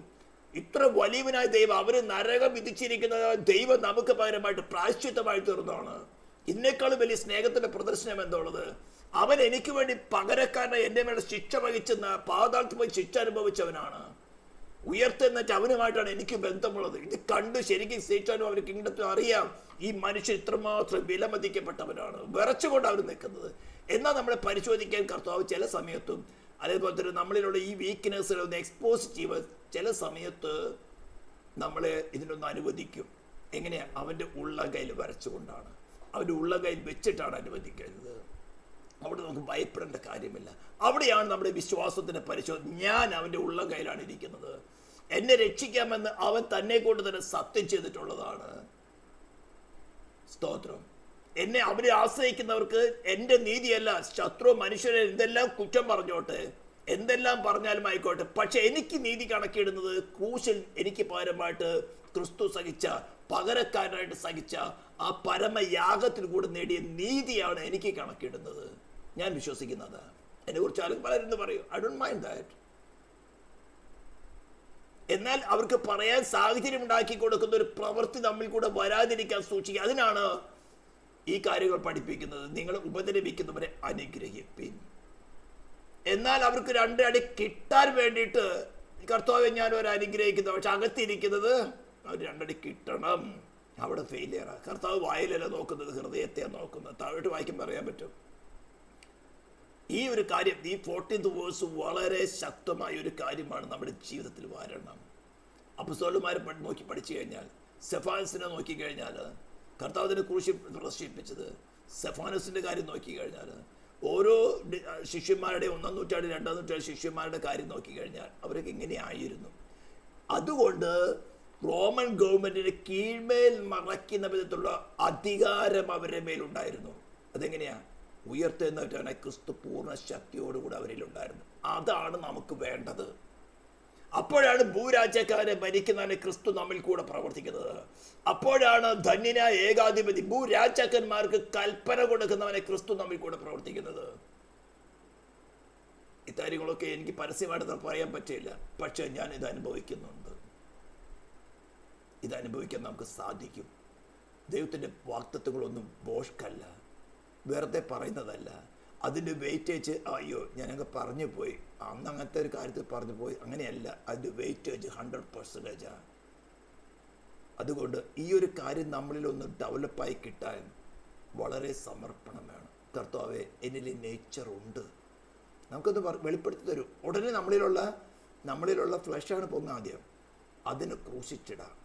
ഇത്ര വലിയവനായ ദൈവം, അവര് നരകം വിധിച്ചിരിക്കുന്ന ദൈവം നമുക്ക് പകരമായിട്ട് പ്രായശ്ചിത്തമായി തീർന്നതാണ്. ഇതിനേക്കാളും വലിയ സ്നേഹത്തിന്റെ പ്രദർശനം എന്തോള്ളത്? അവൻ എനിക്ക് വേണ്ടി പകരക്കാരനെ എൻ്റെ മേലെ ശിക്ഷ വഹിച്ചെന്ന പാതാളത്തിൽ പോയി ശിക്ഷ അനുഭവിച്ചവനാണ്. ഉയർത്തെന്നിട്ട് അവനുമായിട്ടാണ് എനിക്ക് ബന്ധമുള്ളത്. ഇത് കണ്ട് ശരിക്കും സേറ്റാനും അവർ കിങ്ഡത്തിൽ അറിയാം ഈ മനുഷ്യൻ ഇത്രമാത്രം വിലമതിക്കപ്പെട്ടവനാണ്. വിറച്ചുകൊണ്ട് അവർ നിൽക്കുന്നത്. എന്നാൽ നമ്മളെ പരിശോധിക്കാൻ കർത്താവ് ചില സമയത്തും അതേപോലെ തന്നെ നമ്മളിലുള്ള ഈ വീക്ക്നെസ്സുകളൊന്ന് എക്സ്പോസ് ചെയ്യുക ചില സമയത്ത് നമ്മളെ ഇതിനൊന്ന് അനുവദിക്കും. എങ്ങനെയാ? അവൻ്റെ ഉള്ളം കയ്യിൽ വരച്ചുകൊണ്ടാണ്, അവൻ്റെ ഉള്ളം കയ്യിൽ വെച്ചിട്ടാണ് അനുവദിക്കുന്നത്. അവിടെ നമുക്ക് ഭയപ്പെടേണ്ട കാര്യമില്ല. അവിടെയാണ് നമ്മുടെ വിശ്വാസത്തിൻ്റെ പരിശോധന. ഞാൻ അവൻ്റെ ഉള്ളം കയ്യിലാണ് ഇരിക്കുന്നത്. എന്നെ രക്ഷിക്കാമെന്ന് അവൻ തന്നെ കൊണ്ട് തന്നെ സത്യം ചെയ്തിട്ടുള്ളതാണ്. സ്തോത്രം. എന്നെ അവരെ ആശ്രയിക്കുന്നവർക്ക് എൻ്റെ നീതിയല്ല, ശത്രു മനുഷ്യരെ എന്തെല്ലാം കുറ്റം പറഞ്ഞോട്ടെ, എന്തെല്ലാം പറഞ്ഞാലും ആയിക്കോട്ടെ, പക്ഷെ എനിക്ക് നീതി കണക്കിടുന്നത് ക്രൂശിൽ എനിക്ക് പകരമായിട്ട് ക്രിസ്തു സഹിച്ച, പകരക്കാരനായിട്ട് സഹിച്ച ആ പരമയാഗത്തിൽ കൂടെ നേടിയ നീതിയാണ് എനിക്ക് കണക്കിടുന്നത്. ഞാൻ വിശ്വസിക്കുന്നത്. എന്നെ കുറിച്ച് ആരും പലരും പറയും, ഐ ഡോണ്ട് മൈൻഡ് ദാറ്റ്. എന്നാൽ അവർക്ക് പറയാൻ സാഹചര്യം ഉണ്ടാക്കി കൊടുക്കുന്ന ഒരു പ്രവൃത്തി നമ്മിൽ കൂടെ വരാതിരിക്കാൻ സൂക്ഷിക്കുക. അതിനാണ് ഈ കാര്യങ്ങൾ പഠിപ്പിക്കുന്നത്. നിങ്ങൾ ഉപദ്രവിക്കുന്നവരെ അനുഗ്രഹിപ്പിൻ. എന്നാൽ അവർക്ക് രണ്ടടി കിട്ടാൻ വേണ്ടിയിട്ട് കർത്താവെ ഞാൻ ഒരു അനുഗ്രഹിക്കുന്നു, പക്ഷെ അകത്തിരിക്കുന്നത് അവർ രണ്ടടി കിട്ടണം. അവിടെ ഫെയിലിയറാണ്. കർത്താവ് വായിലല്ല നോക്കുന്നത്, ഹൃദയത്തെയാണ് നോക്കുന്നത്. താഴോട്ട് വായിക്കുമ്പോൾ അറിയാൻ പറ്റും. ഈ ഒരു കാര്യം, ഈ 14th വേഴ്സ് വളരെ ശക്തമായ ഒരു കാര്യമാണ് നമ്മുടെ ജീവിതത്തിൽ വരണം. അപ്പോസ്തലന്മാരെ നോക്കി പഠിച്ചു കഴിഞ്ഞാൽ, സെഫാനസിനെ നോക്കിക്കഴിഞ്ഞാൽ, കർത്താവിനെ ക്രൂശിൽ പ്രദർശിപ്പിച്ചത്, സെഫാനസിൻ്റെ കാര്യം നോക്കിക്കഴിഞ്ഞാൽ, ഓരോ ശിഷ്യന്മാരുടെ 1-ാം നൂറ്റാണ്ട് 2-ാം നൂറ്റാണ്ട് ശിഷ്യന്മാരുടെ കാര്യം നോക്കിക്കഴിഞ്ഞാൽ അവരൊക്കെ ഇങ്ങനെയായിരുന്നു. അതുകൊണ്ട് റോമൻ ഗവൺമെൻറ്റിന് കീഴ്മേൽ മറയ്ക്കുന്ന വിധത്തിലുള്ള അധികാരം അവരുടെ മേലുണ്ടായിരുന്നു. അതെങ്ങനെയാണ്? ഉയർത്തെഴുന്നേറ്റാണ് ക്രിസ്തു പൂർണ്ണ ശക്തിയോടുകൂടി അവരിലുണ്ടായിരുന്നു. അതാണ് നമുക്ക് വേണ്ടത്. അപ്പോഴാണ് ഭൂരാജ്യക്കാരെ ഭരിക്കുന്നവനെ ക്രിസ്തു നമ്മിൽ കൂടെ പ്രവർത്തിക്കുന്നത്. അപ്പോഴാണ് ധന്യനായ ഏകാധിപതി ഭൂരാജാക്കന്മാർക്ക് കൽപ്പന കൊടുക്കുന്നവനെ ക്രിസ്തു നമ്മിൽ കൂടെ പ്രവർത്തിക്കുന്നത്. ഇക്കാര്യങ്ങളൊക്കെ എനിക്ക് പരസ്യമായിട്ട് പറയാൻ പറ്റില്ല, പക്ഷെ ഞാൻ ഇത് അനുഭവിക്കുന്നുണ്ട്. ഇത് അനുഭവിക്കാൻ നമുക്ക് സാധിക്കും. ദൈവത്തിൻ്റെ വാഗ്ദത്തങ്ങളൊന്നും ബോഷ്കല്ല, വെറുതെ പറയുന്നതല്ല. അതിൻ്റെ വെയിറ്റേജ്, അയ്യോ ഞാനങ്ങ് പറഞ്ഞു പോയി, അന്ന് അങ്ങനത്തെ ഒരു കാര്യത്തിൽ പറഞ്ഞു പോയി, അങ്ങനെയല്ല. അതിൻ്റെ വെയിറ്റേജ് 100%. അതുകൊണ്ട് ഈ ഒരു കാര്യം നമ്മളിലൊന്ന് ഡെവലപ്പായി കിട്ടാൻ വളരെ സമർപ്പണം വേണം. കർത്താവെ, എന്നിൽ നേച്ചറുണ്ട്, നമുക്കത് വെളിപ്പെടുത്തി തരും. ഉടനെ നമ്മളിലുള്ള ഫ്ലഷാണ് പൊങ്ങ. ആദ്യം അതിന് ക്രൂശിച്ചിടാം.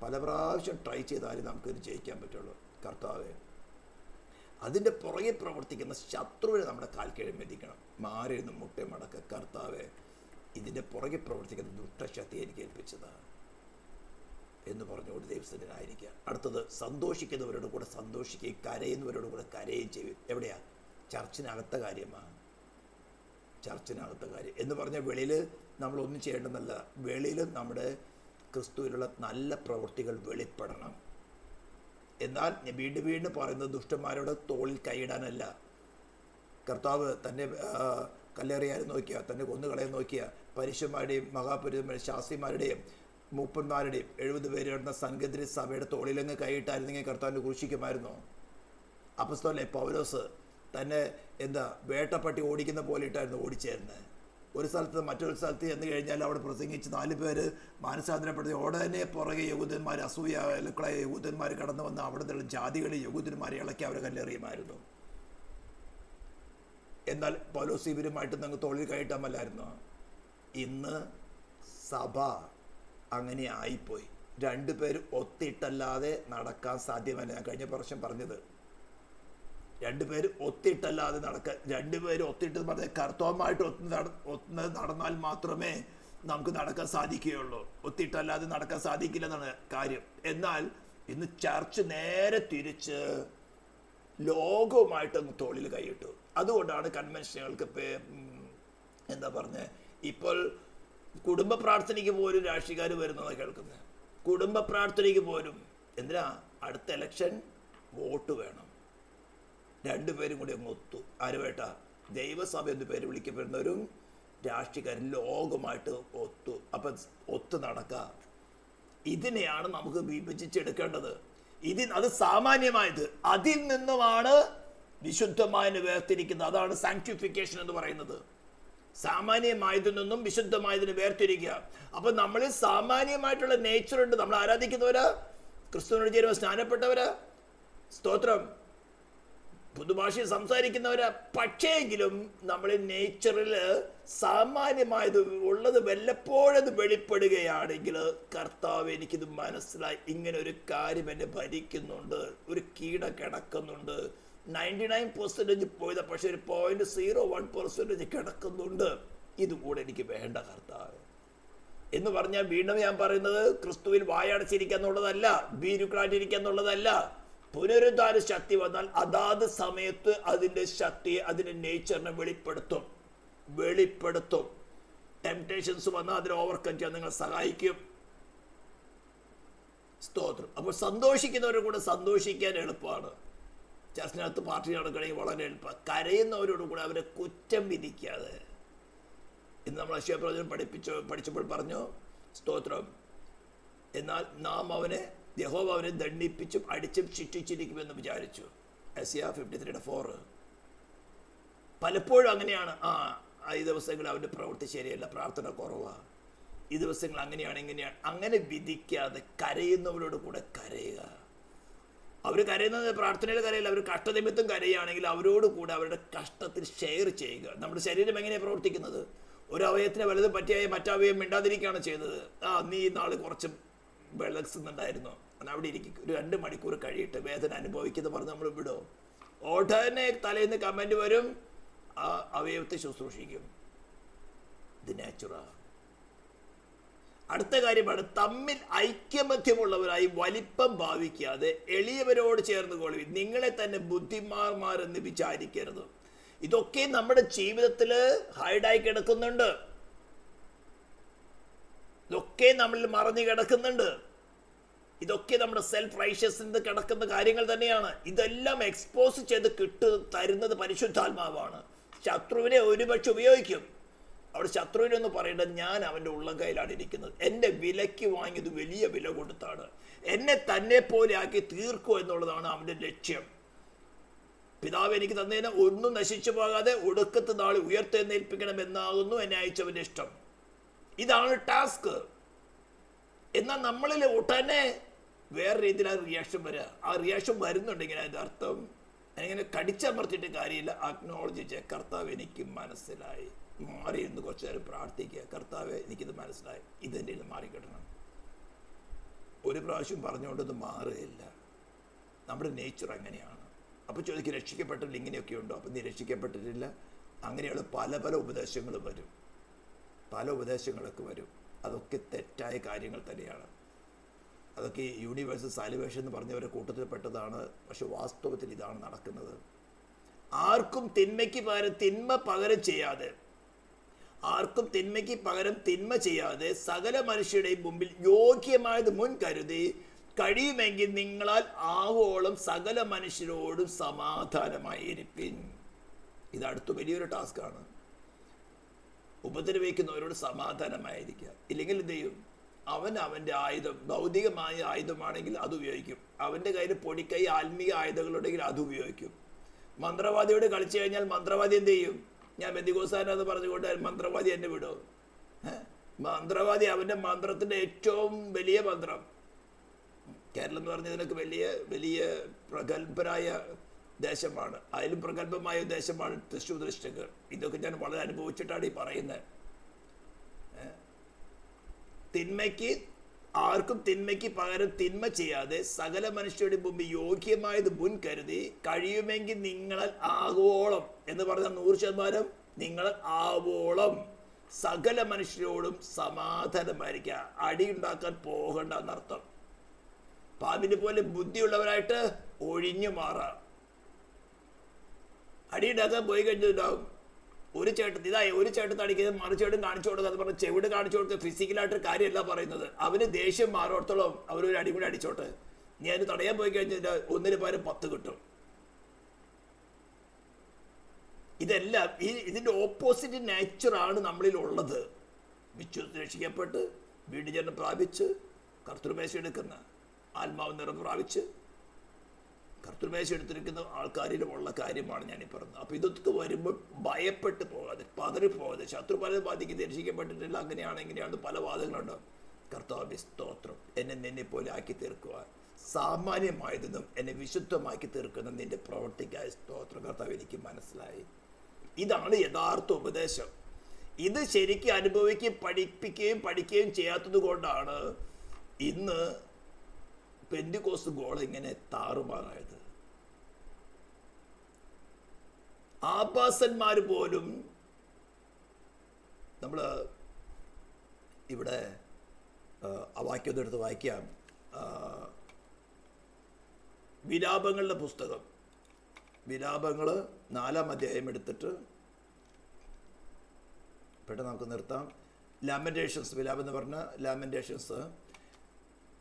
പല പ്രാവശ്യം ട്രൈ ചെയ്താലും നമുക്കിത് ജയിക്കാൻ പറ്റുള്ളൂ. കർത്താവെ, അതിൻ്റെ പുറകെ പ്രവർത്തിക്കുന്ന ശത്രുവിനെ നമ്മുടെ കാൽക്കീഴ് മെതിക്കണം. മാറി നിന്ന് മുട്ട മടക്ക. കർത്താവെ, ഇതിൻ്റെ പുറകെ പ്രവർത്തിക്കുന്ന ദുഷ്ടശക്തി എനിക്ക് ഏൽപ്പിച്ചതാണ് എന്ന് പറഞ്ഞുകൊണ്ട് ദൈവസ്ഥനായിരിക്കുക. അടുത്തത്, സന്തോഷിക്കുന്നവരോട് കൂടെ സന്തോഷിക്കുകയും കരയുന്നവരോട് കൂടെ കരയുകയും ചെയ്യും. എവിടെയാ? ചർച്ചിനകത്ത കാര്യമാണ്. ചർച്ചിനകത്ത കാര്യം എന്ന് പറഞ്ഞാൽ വെളിയിൽ നമ്മളൊന്നും ചെയ്യേണ്ടെന്നല്ല. വെളിയിൽ നമ്മുടെ ക്രിസ്തുവിലുള്ള നല്ല പ്രവൃത്തികൾ വെളിപ്പെടണം. എന്നാൽ വീണ്ടും പറയുന്നത് ദുഷ്ടന്മാരോട് തോളിൽ കൈയിടാനല്ല. കർത്താവ് തന്നെ കല്ലെറിയാനും നോക്കിയ, തന്നെ കൊന്നുകളയാൻ നോക്കിയ പരീശന്മാരുടെയും മഹാപുരോഹിതന്മാരുടെയും ശാസ്ത്രിമാരുടെയും മൂപ്പന്മാരുടെയും 70 പേരുടെ സംഘത്തിലെ സഭയുടെ തോളിലങ്ങ് കൈയിട്ടായിരുന്നെങ്കിൽ കർത്താവിനെ ക്രൂശിക്കുമായിരുന്നോ? അപ്പോസ്തലൻ പൗലോസ് തന്നെ വേട്ടപ്പട്ടി ഓടിക്കുന്ന പോലെ ഇട്ടായിരുന്നു ഓടിച്ചേരുന്നത്. ഒരു സ്ഥലത്ത് മറ്റൊരു സ്ഥലത്ത് ചെന്ന് കഴിഞ്ഞാൽ അവിടെ പ്രസംഗിച്ച് 4 പേര് മാനസാന്തരപ്പെടുത്തി ഉടനെ പുറകെ യഹൂദന്മാർ, അസൂയാലുക്കളായ യഹൂദന്മാർ കടന്നു വന്ന് അവിടുത്തെ ജാതികളെ യഹൂദന്മാരെ ഇളക്കി അവരെ കല്ലെറിയുമായിരുന്നു. എന്നാൽ പൗലോസ് ഇവരുമായിട്ട് നിങ്ങൾ തോളിൽ കയറ്റാമല്ലായിരുന്നോ? ഇന്ന് സഭ അങ്ങനെ ആയിപ്പോയി. 2 പേര് ഒത്തിട്ടല്ലാതെ നടക്കാൻ സാധ്യമല്ല. ഞാൻ കഴിഞ്ഞ പ്രാവശ്യം പറഞ്ഞത്, 2 പേര് ഒത്തിട്ടല്ലാതെ നടക്കാൻ. 2 പേര് ഒത്തിട്ട് പറഞ്ഞാൽ കർത്തവുമായിട്ട് ഒത്തുന്നത് നടന്നാൽ മാത്രമേ നമുക്ക് നടക്കാൻ സാധിക്കുകയുള്ളൂ. ഒത്തിട്ടല്ലാതെ നടക്കാൻ സാധിക്കില്ലെന്നാണ് കാര്യം. എന്നാൽ ഇന്ന് ചർച്ച് നേരെ തിരിച്ച് ലോകവുമായിട്ടൊന്ന് തോളിൽ കൈയിട്ടു. അതുകൊണ്ടാണ് കൺവെൻഷനുകൾക്ക് ഇപ്പോൾ കുടുംബ പ്രാർത്ഥനയ്ക്ക് പോലും രാഷ്ട്രീയക്കാർ വരുന്നതാണ് കേൾക്കുന്നത്. കുടുംബ പ്രാർത്ഥനയ്ക്ക് പോലും എന്തിനാ? അടുത്ത ഇലക്ഷൻ വോട്ട് വേണം. 2 പേരും കൂടി അങ്ങ് ഒത്തു. ആരുമായിട്ടാ? ദൈവസഭ എന്ന് പേര് വിളിക്കപ്പെടുന്നവരും രാഷ്ട്രീയക്കാരും ലോകമായിട്ട് ഒത്തു നടക്കുക. ഇതിനെയാണ് നമുക്ക് വിഭജിച്ചെടുക്കേണ്ടത്. അത് സാമാന്യമായത്, അതിൽ നിന്നുമാണ് വിശുദ്ധമായതിനെ വേർതിരിക്കുന്നത്. അതാണ് സാങ്ക്ടിഫിക്കേഷൻ എന്ന് പറയുന്നത്. സാമാന്യമായതിൽ നിന്നും വിശുദ്ധമായതിനെ വേർതിരിക്കുക. അപ്പൊ നമ്മളിൽ സാമാന്യമായിട്ടുള്ള നേച്ചർ ഉണ്ട്. നമ്മൾ ആരാധിക്കുന്നവരാ, ക്രിസ്തുവിനോട് ചേരുവ സ്നാനപ്പെട്ടവരാ, സ്തോത്രം, പുതുഭാഷയിൽ സംസാരിക്കുന്നവരാ. പക്ഷേങ്കിലും നമ്മളെ നേച്ചറിൽ സാമാന്യമായത് ഉള്ളത് വല്ലപ്പോഴത് വെളിപ്പെടുകയാണെങ്കിൽ, കർത്താവ് എനിക്കിത് മനസ്സിലായി, ഇങ്ങനെ ഒരു കാര്യം എന്നെ ഭരിക്കുന്നുണ്ട്, ഒരു കീട കിടക്കുന്നുണ്ട്, 99% പോയത് പക്ഷെ ഒരു 0.01% കിടക്കുന്നുണ്ട്, ഇതുകൂടെ എനിക്ക് വേണ്ട കർത്താവ് എന്ന് പറഞ്ഞാൽ, വീണ്ടും ഞാൻ പറയുന്നത് ക്രിസ്തുവിൽ വായടച്ചിരിക്കുക എന്നുള്ളതല്ല, ബീരുക്കളായിട്ടിരിക്കുക എന്നുള്ളതല്ല. പുനരുദ്ധാന ശക്തി വന്നാൽ അതാത് സമയത്ത് അതിൻ്റെ ശക്തിയെ, അതിൻ്റെ നേച്ചറിനെ വെളിപ്പെടുത്തും. ടെംപ്ടേഷൻസ് വന്നാൽ അതിനെ ഓവർകം ചെയ്യാൻ നിങ്ങൾ സഹായിക്കും. സ്തോത്രം. അപ്പോൾ സന്തോഷിക്കുന്നവരുടെ കൂടെ സന്തോഷിക്കാൻ എളുപ്പമാണ്. ചർച്ചിനകത്ത് പാർട്ടി നടക്കണമെങ്കിൽ വളരെ എളുപ്പമാണ്. കരയുന്നവരോട് കൂടെ അവരെ കുറ്റം വിധിക്കാതെ. ഇന്ന് നമ്മൾ അശ്വപ്രവചനം പഠിച്ചപ്പോൾ പറഞ്ഞു, സ്തോത്രം, എന്നാൽ നാം യഹോവ അവനെ ദണ്ഡിപ്പിച്ചും അടിച്ചും ശിക്ഷിച്ചിരിക്കുമെന്ന് വിചാരിച്ചു. എസ്ഐയാ 53:4. പലപ്പോഴും അങ്ങനെയാണ്. ഈ ദിവസങ്ങളിൽ അവൻ്റെ പ്രവൃത്തി ശരിയല്ല, പ്രാർത്ഥന കുറവാണ്, ഈ ദിവസങ്ങൾ അങ്ങനെയാണ് ഇങ്ങനെയാണ്. അങ്ങനെ വിധിക്കാതെ കരയുന്നവരോട് കൂടെ കരയുക. അവർ കരയുന്നത് പ്രാർത്ഥനയിൽ കരയില്ല, അവർ കഷ്ടനിമിത്തം കരയുകയാണെങ്കിൽ അവരോട് കൂടെ അവരുടെ കഷ്ടത്തിൽ ഷെയർ ചെയ്യുക. നമ്മുടെ ശരീരം എങ്ങനെയാണ് പ്രവർത്തിക്കുന്നത്? ഒരു അവയവത്തിന് വലുത് പറ്റിയായി മറ്റവയവം മിണ്ടാതിരിക്കുകയാണ് ചെയ്തത്. നീ നാളെ കുറച്ച് വിളക്സുന്നുണ്ടായിരുന്നു, അവിടെ ഇരിക്കും, ഒരു 2 മണിക്കൂർ കഴിയിട്ട് വേദന അനുഭവിക്കുന്നത് പറഞ്ഞ് നമ്മൾ വിടും. ഉടനെ തലേന്ന് കമൻറ്റ് വരും, ആ അവയവത്തെ ശുശ്രൂഷിക്കും. ഇത് നാച്ചുറാ. അടുത്ത കാര്യമാണ്, തമ്മിൽ ഐക്യമത്യമുള്ളവരായി വലിപ്പം ഭാവിക്കാതെ എളിയവരോട് ചേർന്ന് കൊള്ളുവിൻ, നിങ്ങളെ തന്നെ ബുദ്ധിമാന്മാരെന്ന് വിചാരിക്കരുത്. ഇതൊക്കെ നമ്മുടെ ജീവിതത്തിൽ ഹൈഡായി കിടക്കുന്നുണ്ട്, ഇതൊക്കെ നമ്മളിൽ മറഞ്ഞു കിടക്കുന്നുണ്ട്. ഇതൊക്കെ നമ്മുടെ സെൽഫ് റൈഷ്യസിന് കിടക്കുന്ന കാര്യങ്ങൾ തന്നെയാണ്. ഇതെല്ലാം എക്സ്പോസ് ചെയ്ത് തരുന്നത് പരിശുദ്ധാത്മാവാണ്. ശത്രുവിനെ ഒരുപക്ഷെ ഉപയോഗിക്കും. അവിടെ ശത്രുവിനൊന്നും പറയേണ്ട, ഞാൻ അവൻ്റെ ഉള്ളം കയ്യിലാണ് ഇരിക്കുന്നത്, എൻ്റെ വിലയ്ക്ക് വാങ്ങിയത് വലിയ വില കൊടുത്താണ്, എന്നെ തന്നെ പോലെ ആക്കി തീർക്കുക എന്നുള്ളതാണ് അവൻ്റെ ലക്ഷ്യം. പിതാവ് എനിക്ക് തന്നതിന് ഒന്നും നശിച്ചു പോകാതെ ഒടുക്കത്തെ നാൾ ഉയർത്തെഴുന്നേൽപ്പിക്കണമെന്നാകുന്നു എന്നെ അയച്ചവൻ്റെ ഇഷ്ടം. ഇതാണ് ടാസ്ക്. എന്നാൽ നമ്മളിൽ ഉടനെ വേറെ രീതിയിൽ ആ റിയാക്ഷൻ വരിക. ആ റിയാക്ഷൻ വരുന്നുണ്ടെങ്കിൽ അതിൻ്റെ അർത്ഥം അങ്ങനെ കടിച്ചമർത്തിയിട്ട് കാര്യമില്ല. അക്നോളജ് ചെയ്യുക, കർത്താവ് എനിക്ക് മനസ്സിലായി, മാറിയിരുന്ന് കുറച്ചു നേരം പ്രാർത്ഥിക്കുക, കർത്താവ് എനിക്കിത് മനസ്സിലായി, ഇതെൻ്റെ ഇത് മാറിക്കിടണം. ഒരു പ്രാവശ്യം പറഞ്ഞുകൊണ്ടൊന്നും മാറുകയില്ല. നമ്മുടെ നേച്ചർ അങ്ങനെയാണ്. അപ്പോൾ ചോദിക്കും, രക്ഷിക്കപ്പെട്ടില്ല ഇങ്ങനെയൊക്കെ ഉണ്ടോ? അപ്പം നീ രക്ഷിക്കപ്പെട്ടിട്ടില്ല. അങ്ങനെയുള്ള പല ഉപദേശങ്ങളും വരും, പല ഉപദേശങ്ങളൊക്കെ വരും. അതൊക്കെ തെറ്റായ കാര്യങ്ങൾ തന്നെയാണ്. അതൊക്കെ യൂണിവേഴ്സൽ സാലിവേഷൻ എന്ന് പറഞ്ഞവരുടെ കൂട്ടത്തിൽപ്പെട്ടതാണ്. പക്ഷെ വാസ്തവത്തിൽ ഇതാണ് നടക്കുന്നത്. ആർക്കും തിന്മയ്ക്ക് പകരം ചെയ്യാതെ, ആർക്കും തിന്മയ്ക്ക് പകരം തിന്മ ചെയ്യാതെ സകല മനുഷ്യരുടെയും മുമ്പിൽ യോഗ്യമായത് മുൻ കരുതി കഴിയുമെങ്കിൽ നിങ്ങളാൽ ആവോളം സകല മനുഷ്യരോടും സമാധാനമായിരിപ്പിൻ. ഇതടുത്ത് വലിയൊരു ടാസ്ക്കാണ്. ഉപദ്രവിക്കുന്നവരോട് സമാധാനമായിരിക്കുക. ഇല്ലെങ്കിൽ എന്ത് ചെയ്യും? അവൻ്റെ ആയുധം ഭൗതികമായ ആയുധമാണെങ്കിൽ അത് ഉപയോഗിക്കും. അവൻ്റെ കയ്യിൽ പൊടിക്കൈ ആത്മീയ ആയുധങ്ങളുണ്ടെങ്കിൽ അത് ഉപയോഗിക്കും. മന്ത്രവാദിയോട് കളിച്ചു കഴിഞ്ഞാൽ മന്ത്രവാദി എന്ത് ചെയ്യും? ഞാൻ ബന്ദിഗോസാനെന്ന് പറഞ്ഞുകൊണ്ട് മന്ത്രവാദി എന്നെ വിടും. മന്ത്രവാദി അവൻ്റെ മന്ത്രത്തിൻ്റെ ഏറ്റവും വലിയ മന്ത്രം, കേരളം എന്ന് പറഞ്ഞതിനൊക്കെ വലിയ വലിയ പ്രഗത്ഭരായ ദേശമാണ്, അതിലും പ്രഗത്ഭമായ ദേശമാണ് തൃശ്ശൂർ ഡിസ്ട്രിക്ട്. ഇതൊക്കെ ഞാൻ വളരെ അനുഭവിച്ചിട്ടാണ് ഈ പറയുന്നത്. ആർക്കും തിന്മയ്ക്ക് പകരം തിന്മ ചെയ്യാതെ സകല മനുഷ്യരുടെ മുമ്പ് യോഗ്യമായത് മുൻ കരുതി കഴിയുമെങ്കിൽ നിങ്ങൾ ആവോളം എന്ന് പറഞ്ഞാൽ 100% നിങ്ങൾ ആവോളം സകല മനുഷ്യരോടും സമാധാനമായിരിക്കുക. അടിയുണ്ടാക്കാൻ പോകണ്ട എന്നർത്ഥം. പാമ്പിനെ പോലെ ബുദ്ധിയുള്ളവരായിട്ട് ഒഴിഞ്ഞു മാറാം. അടിയുണ്ടാക്കാൻ പോയി കഴിഞ്ഞിട്ടുണ്ടാവും. ഒരു ചേട്ടത്ത് അടിക്കുന്നത് മറുചേട്ടൻ കാണിച്ചു കൊടുക്കുക എന്ന് പറഞ്ഞാൽ ചെവിട് കാണിച്ചു കൊടുക്കുക. ഫിസിക്കലായിട്ട് കാര്യമല്ല പറയുന്നത്. അവന് ദേഷ്യം മാറോടത്തോളം അവരൊരു അടി കൂടി അടിച്ചോട്ടെ. നീ അതിന് തടയാൻ പോയി കഴിഞ്ഞാൽ 1 ന് പകരം 10 കിട്ടും. ഇതെല്ലാം ഇതിൻ്റെ ഓപ്പോസിറ്റ് നേച്ചറാണ് നമ്മളിൽ ഉള്ളത്. രക്ഷിക്കപ്പെട്ട് വീണ്ടും ജന്മം പ്രാപിച്ച് കർത്തൃമേശ എടുക്കുന്ന ആത്മാവ് നിറം പ്രാപിച്ച് കർത്തൃമേശ എടുത്തിരിക്കുന്ന ആൾക്കാരിലുമുള്ള കാര്യമാണ് ഞാനീ പറഞ്ഞത്. അപ്പോൾ ഇതൊക്കെ വരുമ്പോൾ ഭയപ്പെട്ട് പോകാതെ, പതറിപ്പോകാതെ, ശത്രു പലതും ബാധിക്കുന്നത് രക്ഷിക്കപ്പെട്ടിട്ടില്ല, അങ്ങനെയാണ് ഇങ്ങനെയാണ് പല വാദങ്ങളുണ്ട്. കർത്താവേ സ്തോത്രം, എന്നെ നിന്നെ പോലെ ആക്കി തീർക്കുവാൻ, സാമാന്യമായതെന്നും എന്നെ വിശുദ്ധമാക്കി തീർക്കുന്ന നിന്റെ പ്രവർത്തിക്കായ സ്തോത്രം കർത്താവ് എനിക്ക് മനസ്സിലായി. ഇതാണ് യഥാർത്ഥ ഉപദേശം. ഇത് ശരിക്കും അനുഭവിക്കുകയും പഠിക്കുകയും ചെയ്യാത്തത് കൊണ്ടാണ് ഇന്ന് പെന്തിക്കോസ്ത് ഗോള ഇങ്ങനെ താറുമാറായത്. ആഭാസന്മാർ പോലും, നമ്മൾ ഇവിടെ ആ വാക്യം എടുത്ത് വായിക്കാം. വിലാപങ്ങളുടെ പുസ്തകം, വിലാപങ്ങൾ 4-ാം അധ്യായം എടുത്തിട്ട് പെട്ടെന്ന് നമുക്ക് നിർത്താം. ലാമെന്റേഷൻസ്, വിലാപം എന്ന് പറഞ്ഞ ലാമെന്റേഷൻസ്,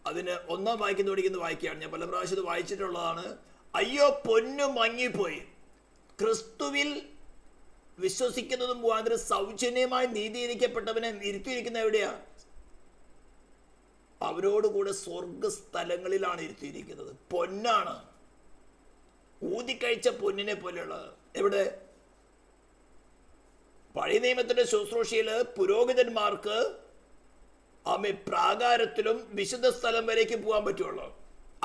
അതിന് 1-ാം വാക്യം തുടങ്ങിയെന്ന് വായിക്കുകയാണ്. ഞാൻ പല പ്രാവശ്യം ഇത് വായിച്ചിട്ടുള്ളതാണ്. അയ്യോ പൊന്നു മങ്ങിപ്പോയി, ക്രിസ്തുവിൽ വിശ്വസിക്കുന്നതും മുഖാന്തരം സൗജന്യമായി നീതീകരിക്കപ്പെട്ടവനെ ഇരുത്തിയിരിക്കുന്ന എവിടെയാ? അവരോടുകൂടെ സ്വർഗസ്ഥലങ്ങളിലാണ് ഇരുത്തിയിരിക്കുന്നത്. പൊന്നാണ്, ഊതിക്കഴിച്ച പൊന്നിനെ പോലെയുള്ളത്. എവിടെ? പഴയ നിയമത്തിന്റെ ശുശ്രൂഷയിൽ പുരോഹിതന്മാർക്ക് പ്രാകാരത്തിലും വിശുദ്ധ സ്ഥലം വരേക്ക് പോകാൻ പറ്റുള്ളൂ.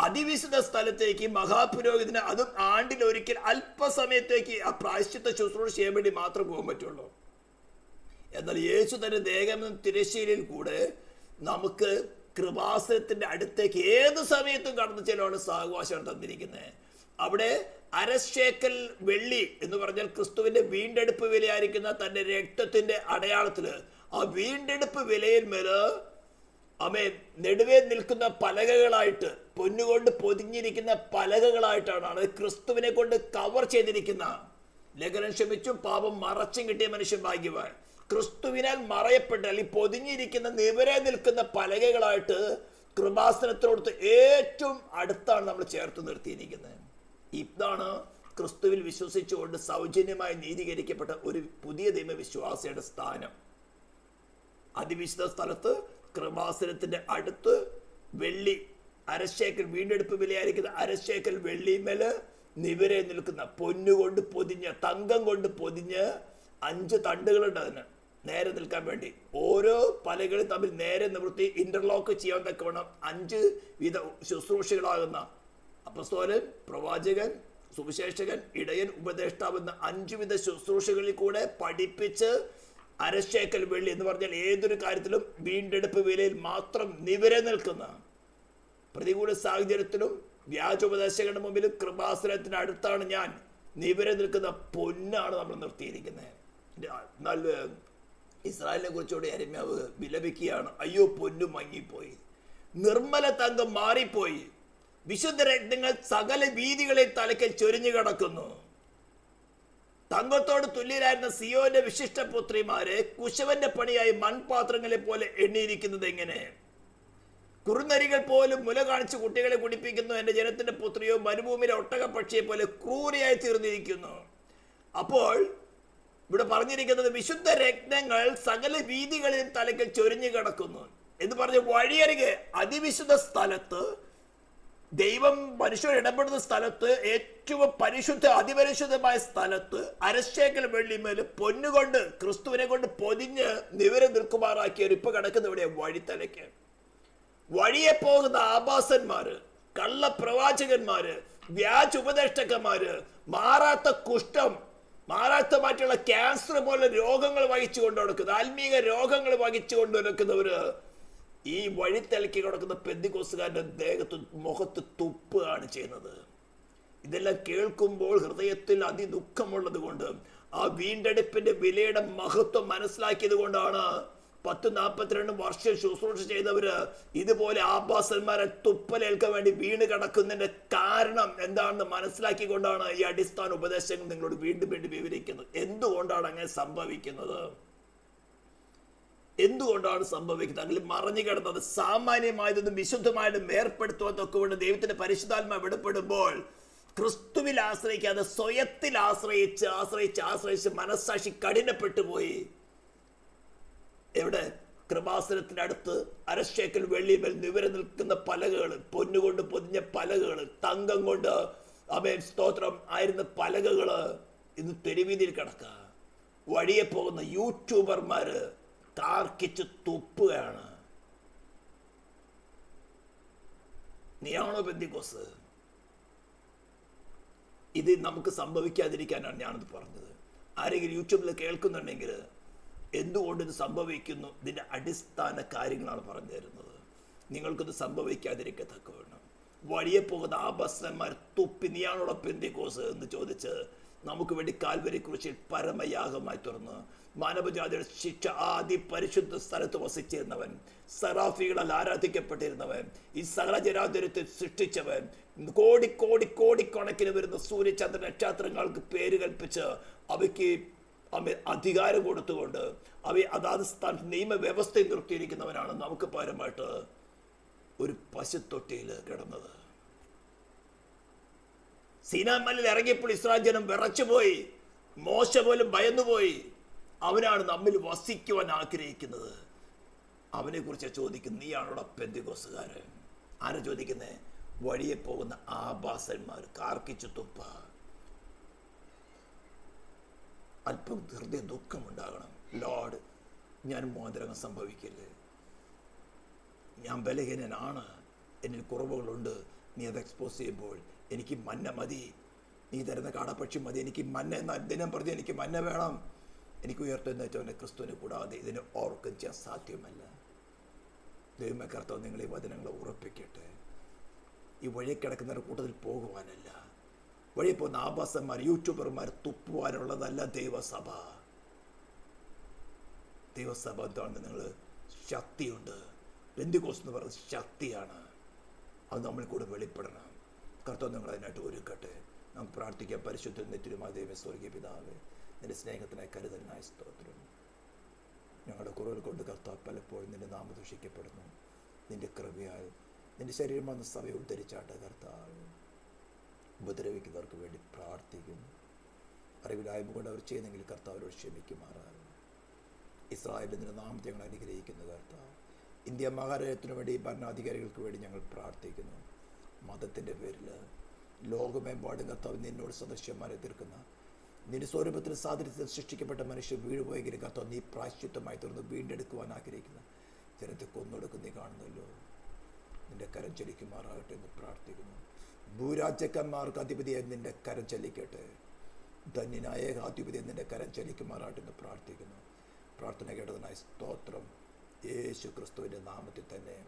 അതിവിശുദ്ധ സ്ഥലത്തേക്ക് മഹാപുരോഹിതന് അതും ആണ്ടിലൊരിക്കൽ അല്പസമയത്തേക്ക് ആ പ്രായശ്ചിത്ത ശുശ്രൂഷ ചെയ്യാൻ വേണ്ടി മാത്രം പോകാൻ പറ്റുള്ളൂ. എന്നാൽ യേശു തന്റെ ദേഹം തിരശ്ശീലയിൽ കൂടെ നമുക്ക് കൃപാസനത്തിന്റെ അടുത്തേക്ക് ഏത് സമയത്തും കടന്നു ചെല്ലുവാണ് സാവകാശം തന്നിരിക്കുന്നത്. അവിടെ അരശേക്കൽ വെള്ളി എന്ന് പറഞ്ഞാൽ ക്രിസ്തുവിന്റെ വീണ്ടെടുപ്പ് വിലയായിരിക്കുന്ന തന്റെ രക്തത്തിന്റെ അടയാളത്തില് ആ വീണ്ടെടുപ്പ് വിലയിൽ മേല് നെടുവേ നിൽക്കുന്ന പലകകളായിട്ട്, പൊന്നുകൊണ്ട് പൊതിഞ്ഞിരിക്കുന്ന പലകകളായിട്ടാണ് ക്രിസ്തുവിനെ കൊണ്ട് കവർ ചെയ്തിരിക്കുന്ന. ലംഘനം ക്ഷമിച്ചും പാപം മറച്ചും കിട്ടിയ മനുഷ്യൻ ഭാഗ്യവാൻ. ക്രിസ്തുവിനാൽ മറയപ്പെട്ട അല്ലെങ്കിൽ പൊതിഞ്ഞിരിക്കുന്ന നിവരെ നിൽക്കുന്ന പലകകളായിട്ട് കൃപാസനത്തോട് ഏറ്റവും അടുത്താണ് നമ്മൾ ചേർത്ത് നിർത്തിയിരിക്കുന്നത്. ഇതാണ് ക്രിസ്തുവിൽ വിശ്വസിച്ചുകൊണ്ട് സൗജന്യമായി നീതീകരിക്കപ്പെട്ട ഒരു പുതിയ ദൈവ വിശ്വാസിയുടെ സ്ഥാനം. അതിവിശുദ്ധ സ്ഥലത്ത് കൃപാസനത്തിന്റെ അടുത്ത് വെള്ളി അരശേക്കൽ, വീണ്ടെടുപ്പ് വിലയായിരിക്കുന്ന അരശേക്കൽ വെള്ളിമേല് നിവരെ നിൽക്കുന്ന പൊന്നുകൊണ്ട് പൊതിഞ്ഞ്, തങ്കം കൊണ്ട് പൊതിഞ്ഞ് 5 തണ്ടുകളുണ്ട് അതിന് നേരെ നിൽക്കാൻ വേണ്ടി. ഓരോ പലകളും തമ്മിൽ നേരെ നിവൃത്തി ഇന്റർലോക്ക് ചെയ്യാൻ തക്കവണ്ണം 5 വിധ ശുശ്രൂഷകളാകുന്ന അപ്പസ്തോലൻ, പ്രവാചകൻ, സുവിശേഷകൻ, ഇടയൻ, ഉപദേഷ്ടാവ് എന്ന 5 വിധ ശുശ്രൂഷകളിൽ കൂടെ പഠിപ്പിച്ച് അരശേക്കൽ വെള്ളി എന്ന് പറഞ്ഞാൽ ഏതൊരു കാര്യത്തിലും വീണ്ടെടുപ്പ് വിലയിൽ മാത്രം നിവരെ നിൽക്കുന്ന, പ്രതികൂല സാഹചര്യത്തിലും വ്യാജോപദേശങ്ങളുടെ മുമ്പിലും കൃപാസനത്തിന് അടുത്താണ് ഞാൻ നിവരെ നിൽക്കുന്ന പൊന്നാണ് നമ്മൾ നിർത്തിയിരിക്കുന്നത്. എന്നാൽ ഇസ്രായേലിനെ കുറിച്ചുകൂടി യെരമ്യാവ് വിലപിക്കുകയാണ്. അയ്യോ പൊന്നു മങ്ങിപ്പോയി, നിർമ്മല തങ്കം മാറിപ്പോയി, വിശുദ്ധ രത്നങ്ങൾ സകല വീതികളിൽ തലയ്ക്കൽ ചൊരിഞ്ഞു കിടക്കുന്നു. തങ്കത്തോട് തുല്യരായിരുന്ന സിയോന്റെ വിശിഷ്ട പുത്രിമാരെ കുശവന്റെ പണിയായി മൺപാത്രങ്ങളെ പോലെ എണ്ണിയിരിക്കുന്നത് എങ്ങനെ? കുറുനരികൾ പോലും മുല കാണിച്ച് കുട്ടികളെ കുടിപ്പിക്കുന്നു. എന്റെ ജനത്തിന്റെ പുത്രിയോ മരുഭൂമിയിലെ ഒട്ടകപ്പക്ഷിയെ പോലെ ക്രൂരയായി തീർന്നിരിക്കുന്നു. അപ്പോൾ ഇവിടെ പറഞ്ഞിരിക്കുന്നത് വിശുദ്ധ രത്നങ്ങൾ സകല വീതികളിൽ തലയ്ക്കൽ ചൊരിഞ്ഞു കിടക്കുന്നു എന്ന് പറഞ്ഞ് വഴിയരികെ അതിവിശുദ്ധ സ്ഥലത്ത്, ദൈവം മനുഷ്യർ ഇടപെടുന്ന സ്ഥലത്ത്, ഏറ്റവും പരിശുദ്ധ അതിപരിശുദ്ധമായ സ്ഥലത്ത് അരശേക്കൽ വെള്ളിമേൽ പൊന്നുകൊണ്ട് ക്രിസ്തുവിനെ കൊണ്ട് പൊതിഞ്ഞ് നിവരെ നിൽക്കുമാറാക്കിയവർ ഇപ്പൊ കിടക്കുന്ന ഇവിടെ വഴിത്തലയ്ക്ക്. വഴിയെ പോകുന്ന ആഭാസന്മാര്, കള്ളപ്രവാചകന്മാര്, വ്യാജ ഉപദേഷ്ടകന്മാര്, മാറാത്ത കുഷ്ഠം, മാറാത്ത മാറ്റുള്ള ക്യാൻസർ പോലെ രോഗങ്ങൾ വഹിച്ചു കൊണ്ട് നടക്കുന്ന, ആത്മീക രോഗങ്ങൾ വഹിച്ചു കൊണ്ട് നടക്കുന്നവര് ഈ വഴിത്തലയ്ക്ക് കിടക്കുന്ന പെന്തിക്കോസ്തുകാരന്റെ ദേഹത്ത്, മുഖത്ത് തുപ്പുകയാണ് ചെയ്യുന്നത്. ഇതെല്ലാം കേൾക്കുമ്പോൾ ഹൃദയത്തിൽ അതിദുഃഖമുള്ളത് കൊണ്ട്, ആ വീണ്ടെടുപ്പിന്റെ വിലയുടെ മഹത്വം മനസ്സിലാക്കിയത് കൊണ്ടാണ് 10-42 വർഷം ശുശ്രൂഷ ചെയ്തവര് ഇതുപോലെ ആഭാസന്മാരെ തുപ്പലേൽക്കാൻ വേണ്ടി വീണ് കിടക്കുന്നതിന്റെ കാരണം എന്താണെന്ന് മനസ്സിലാക്കിക്കൊണ്ടാണ് ഈ അടിസ്ഥാന ഉപദേശങ്ങൾ നിങ്ങളോട് വീണ്ടും വീണ്ടും വിവരിക്കുന്നത്. എന്തുകൊണ്ടാണ് അങ്ങനെ സംഭവിക്കുന്നത്? എന്തുകൊണ്ടാണ് സംഭവിക്കുന്നത്? അങ്ങനെ മറഞ്ഞു കിടന്നത് സാമാന്യമായതും വിശുദ്ധമായതും ഏർപ്പെടുത്തുവാൻ തൊക്കെ ദൈവത്തിന്റെ പരിശുദ്ധാത്മാവ് വെളിപ്പെടുമ്പോൾ ക്രിസ്തുവിൽ ആശ്രയിക്കാതെ സ്വയത്തിൽ ആശ്രയിച്ച് മനസ്സാക്ഷി കഠിനപ്പെട്ടു പോയി. എവിടെ? കൃപാസനത്തിനടുത്ത് അരശേക്കൽ വെള്ളിമേൽ നിവരെ നിൽക്കുന്ന പലകകൾ, പൊന്നുകൊണ്ട് പൊതിഞ്ഞ പലകകൾ, തങ്കം കൊണ്ട് സ്തോത്രം ആയിരുന്ന പലകകൾ ഇന്ന് തെരുവീതിയിൽ കിടക്കുക. വഴിയെ പോകുന്ന യൂട്യൂബർമാര് കാർക്കിച്ച് തുപ്പുകയാണ്. നീയാണോ പെന്തിക്കോസ്? ഇത് നമുക്ക് സംഭവിക്കാതിരിക്കാനാണ് ഞാനത് പറഞ്ഞത്. ആരെങ്കിലും യൂട്യൂബിൽ കേൾക്കുന്നുണ്ടെങ്കിൽ എന്തുകൊണ്ട് ഇത് സംഭവിക്കുന്നു, ഇതിൻ്റെ അടിസ്ഥാന കാര്യങ്ങളാണ് പറഞ്ഞു തരുന്നത്. നിങ്ങൾക്കിത് സംഭവിക്കാതിരിക്കത്തക്ക വേണം. വഴിയെ പോകുന്ന ആഭസ്തന്മാർ തുപ്പി നീയാണോടെ പെന്തിക്കോസ് എന്ന് ചോദിച്ച് നമുക്ക് വേണ്ടി കാൽവരി കുരിശിൽ പരമയാഗമായി തുറന്ന് മാനവജാതിയുടെ ശിക്ഷ പരിശുദ്ധ സ്ഥലത്ത് വസിച്ചിരുന്നവൻ, സറാഫികളാൽ ആരാധിക്കപ്പെട്ടിരുന്നവൻ, ഈ സകലജരാചരത്തെ സൃഷ്ടിച്ചവൻ, കോടിക്കണക്കിന് വരുന്ന സൂര്യചന്ദ്ര നക്ഷത്രങ്ങൾക്ക് പേര് കൽപ്പിച്ച് അവയ്ക്ക് അധികാരം കൊടുത്തുകൊണ്ട് അവയെ അതാത് സ്ഥാനത്ത് നിയമവ്യവസ്ഥയിൽ നിർത്തിയിരിക്കുന്നവനാണ് നമുക്ക് പകരമായിട്ട് ഒരു പശുത്തൊട്ടിയിൽ കിടന്നത്. സീനായ് മലയിൽ ഇറങ്ങിയപ്പോൾ ഇസ്രായേൽ ജനം വിറച്ചുപോയി, മോശ പോലും ഭയന്നുപോയി. അവനാണ് നമ്മിൽ വസിക്കുവാൻ ആഗ്രഹിക്കുന്നത്. അവനെ കുറിച്ച് ചോദിക്കുന്നത്, നീയാണോടെ പെന്തിക്കോസുകാരൻ? ആരാ ചോദിക്കുന്നേ? വഴിയെ പോകുന്ന ആഭാസന്മാർ, കാർക്കിച്ചു തുപ്പ. അല്പം ഹൃദയ ദുഃഖമുണ്ടാകണം. ലോർഡ്, ഞാൻ മോചനം സംഭവിക്കില്ലേ, ഞാൻ ബലഹീനനാണ്, എന്നിൽ കുറവുകളുണ്ട്. നീ അത് എക്സ്പോസ് ചെയ്യുമ്പോൾ എനിക്ക് മന്ന മതി, നീ തരുന്ന കാടപ്പക്ഷി മതി, എനിക്ക് മന്ന എന്ന ദിനം പ്രതി എനിക്ക് മന്ന വേണം. എനിക്ക് ഉയർത്തുന്ന വെച്ചവനെ ക്രിസ്തുവിനെ കൂടാതെ ഇതിനെ ഓർക്കും ചെയ്യാൻ സാധ്യമല്ല. ദൈവമേ കർത്താവ് നിങ്ങൾ ഈ വചനങ്ങളെ ഉറപ്പിക്കട്ടെ. ഈ വഴി കിടക്കുന്നവരുടെ കൂട്ടത്തിൽ പോകുവാനല്ല, വഴി പോകുന്ന ആഭാസന്മാർ, യൂട്യൂബർമാർ തുപ്പുവാനുള്ളതല്ല ദൈവസഭ. ദൈവസഭ എന്താണെന്ന് നിങ്ങൾ ശക്തിയുണ്ട്. പെന്തിക്കോസ് എന്ന് പറയുന്നത് ശക്തിയാണ്. അത് നമ്മൾ കൂടെ വെളിപ്പെടണം. കർത്താവ് നിങ്ങൾ അതിനായിട്ട് ഒരുക്കട്ടെ. നമുക്ക് പ്രാർത്ഥിക്കാം. പരിശുദ്ധ നിത്യമായ ദൈവമേ, സ്വർഗീയ പിതാവേ, നിന്റെ സ്നേഹത്തിനായി കരുതലിനായി സ്തോത്രം. ഞങ്ങളുടെ കുറവുകൾ കൊണ്ട് കർത്താവ് പലപ്പോഴും നിന്റെ നാമം ദൂഷിക്കപ്പെടുന്നു. നിന്റെ കൃപയാൽ നിന്റെ ശരീരം വന്ന സഭയെ ഉദ്ധരിച്ചാട്ടെ കർത്താവ്. ഉപദ്രവിക്കുന്നവർക്ക് വേണ്ടി പ്രാർത്ഥിക്കുന്നു. അറിവിലായ്മ കൊണ്ട് അവർ ചെയ്യുന്നെങ്കിൽ കർത്താവരോട് ക്ഷമിക്കുമാറാകും. ഇസ്രായേലിൽ നിന്റെ നാമത്തെ ഞങ്ങൾ അനുഗ്രഹിക്കുന്നു കർത്താവ്. ഇന്ത്യ മഹാരാജ്യത്തിനു വേണ്ടി ഭരണാധികാരികൾക്ക് വേണ്ടി ഞങ്ങൾ പ്രാർത്ഥിക്കുന്നു. മതത്തിൻ്റെ പേരിൽ ലോകമെമ്പാടും കർത്താവ് നിന്നോട് സദൃശ്യന്മാരെ എതിർക്കുന്ന, നിന്റെ സ്വരൂപത്തിന് സാദൃശ്യത്തിൽ സൃഷ്ടിക്കപ്പെട്ട മനുഷ്യർ വീഴുപോയെങ്കിലും കർത്താവ് നീ പ്രായശ്ചിത്തമായി തുറന്ന് വീണ്ടെടുക്കുവാൻ ആഗ്രഹിക്കുന്ന ജനത്തെ കൊന്നൊടുക്കും നീ കാണുന്നല്ലോ. നിന്റെ കരം ചലിക്കുമാറാകട്ടെ എന്ന് പ്രാർത്ഥിക്കുന്നു. ഭൂരാജ്യക്കന്മാർക്ക് അധിപതിയായി നിന്റെ കരം ചലിക്കട്ടെ. ധന്യനായ അധിപതിയെ നിന്റെ കരം ചലിക്കുമാറാകട്ടെ എന്ന് പ്രാർത്ഥിക്കുന്നു. പ്രാർത്ഥന കേട്ടതിനായി സ്തോത്രം. യേശു ക്രിസ്തുവിൻ്റെ നാമത്തിൽ തന്നെ.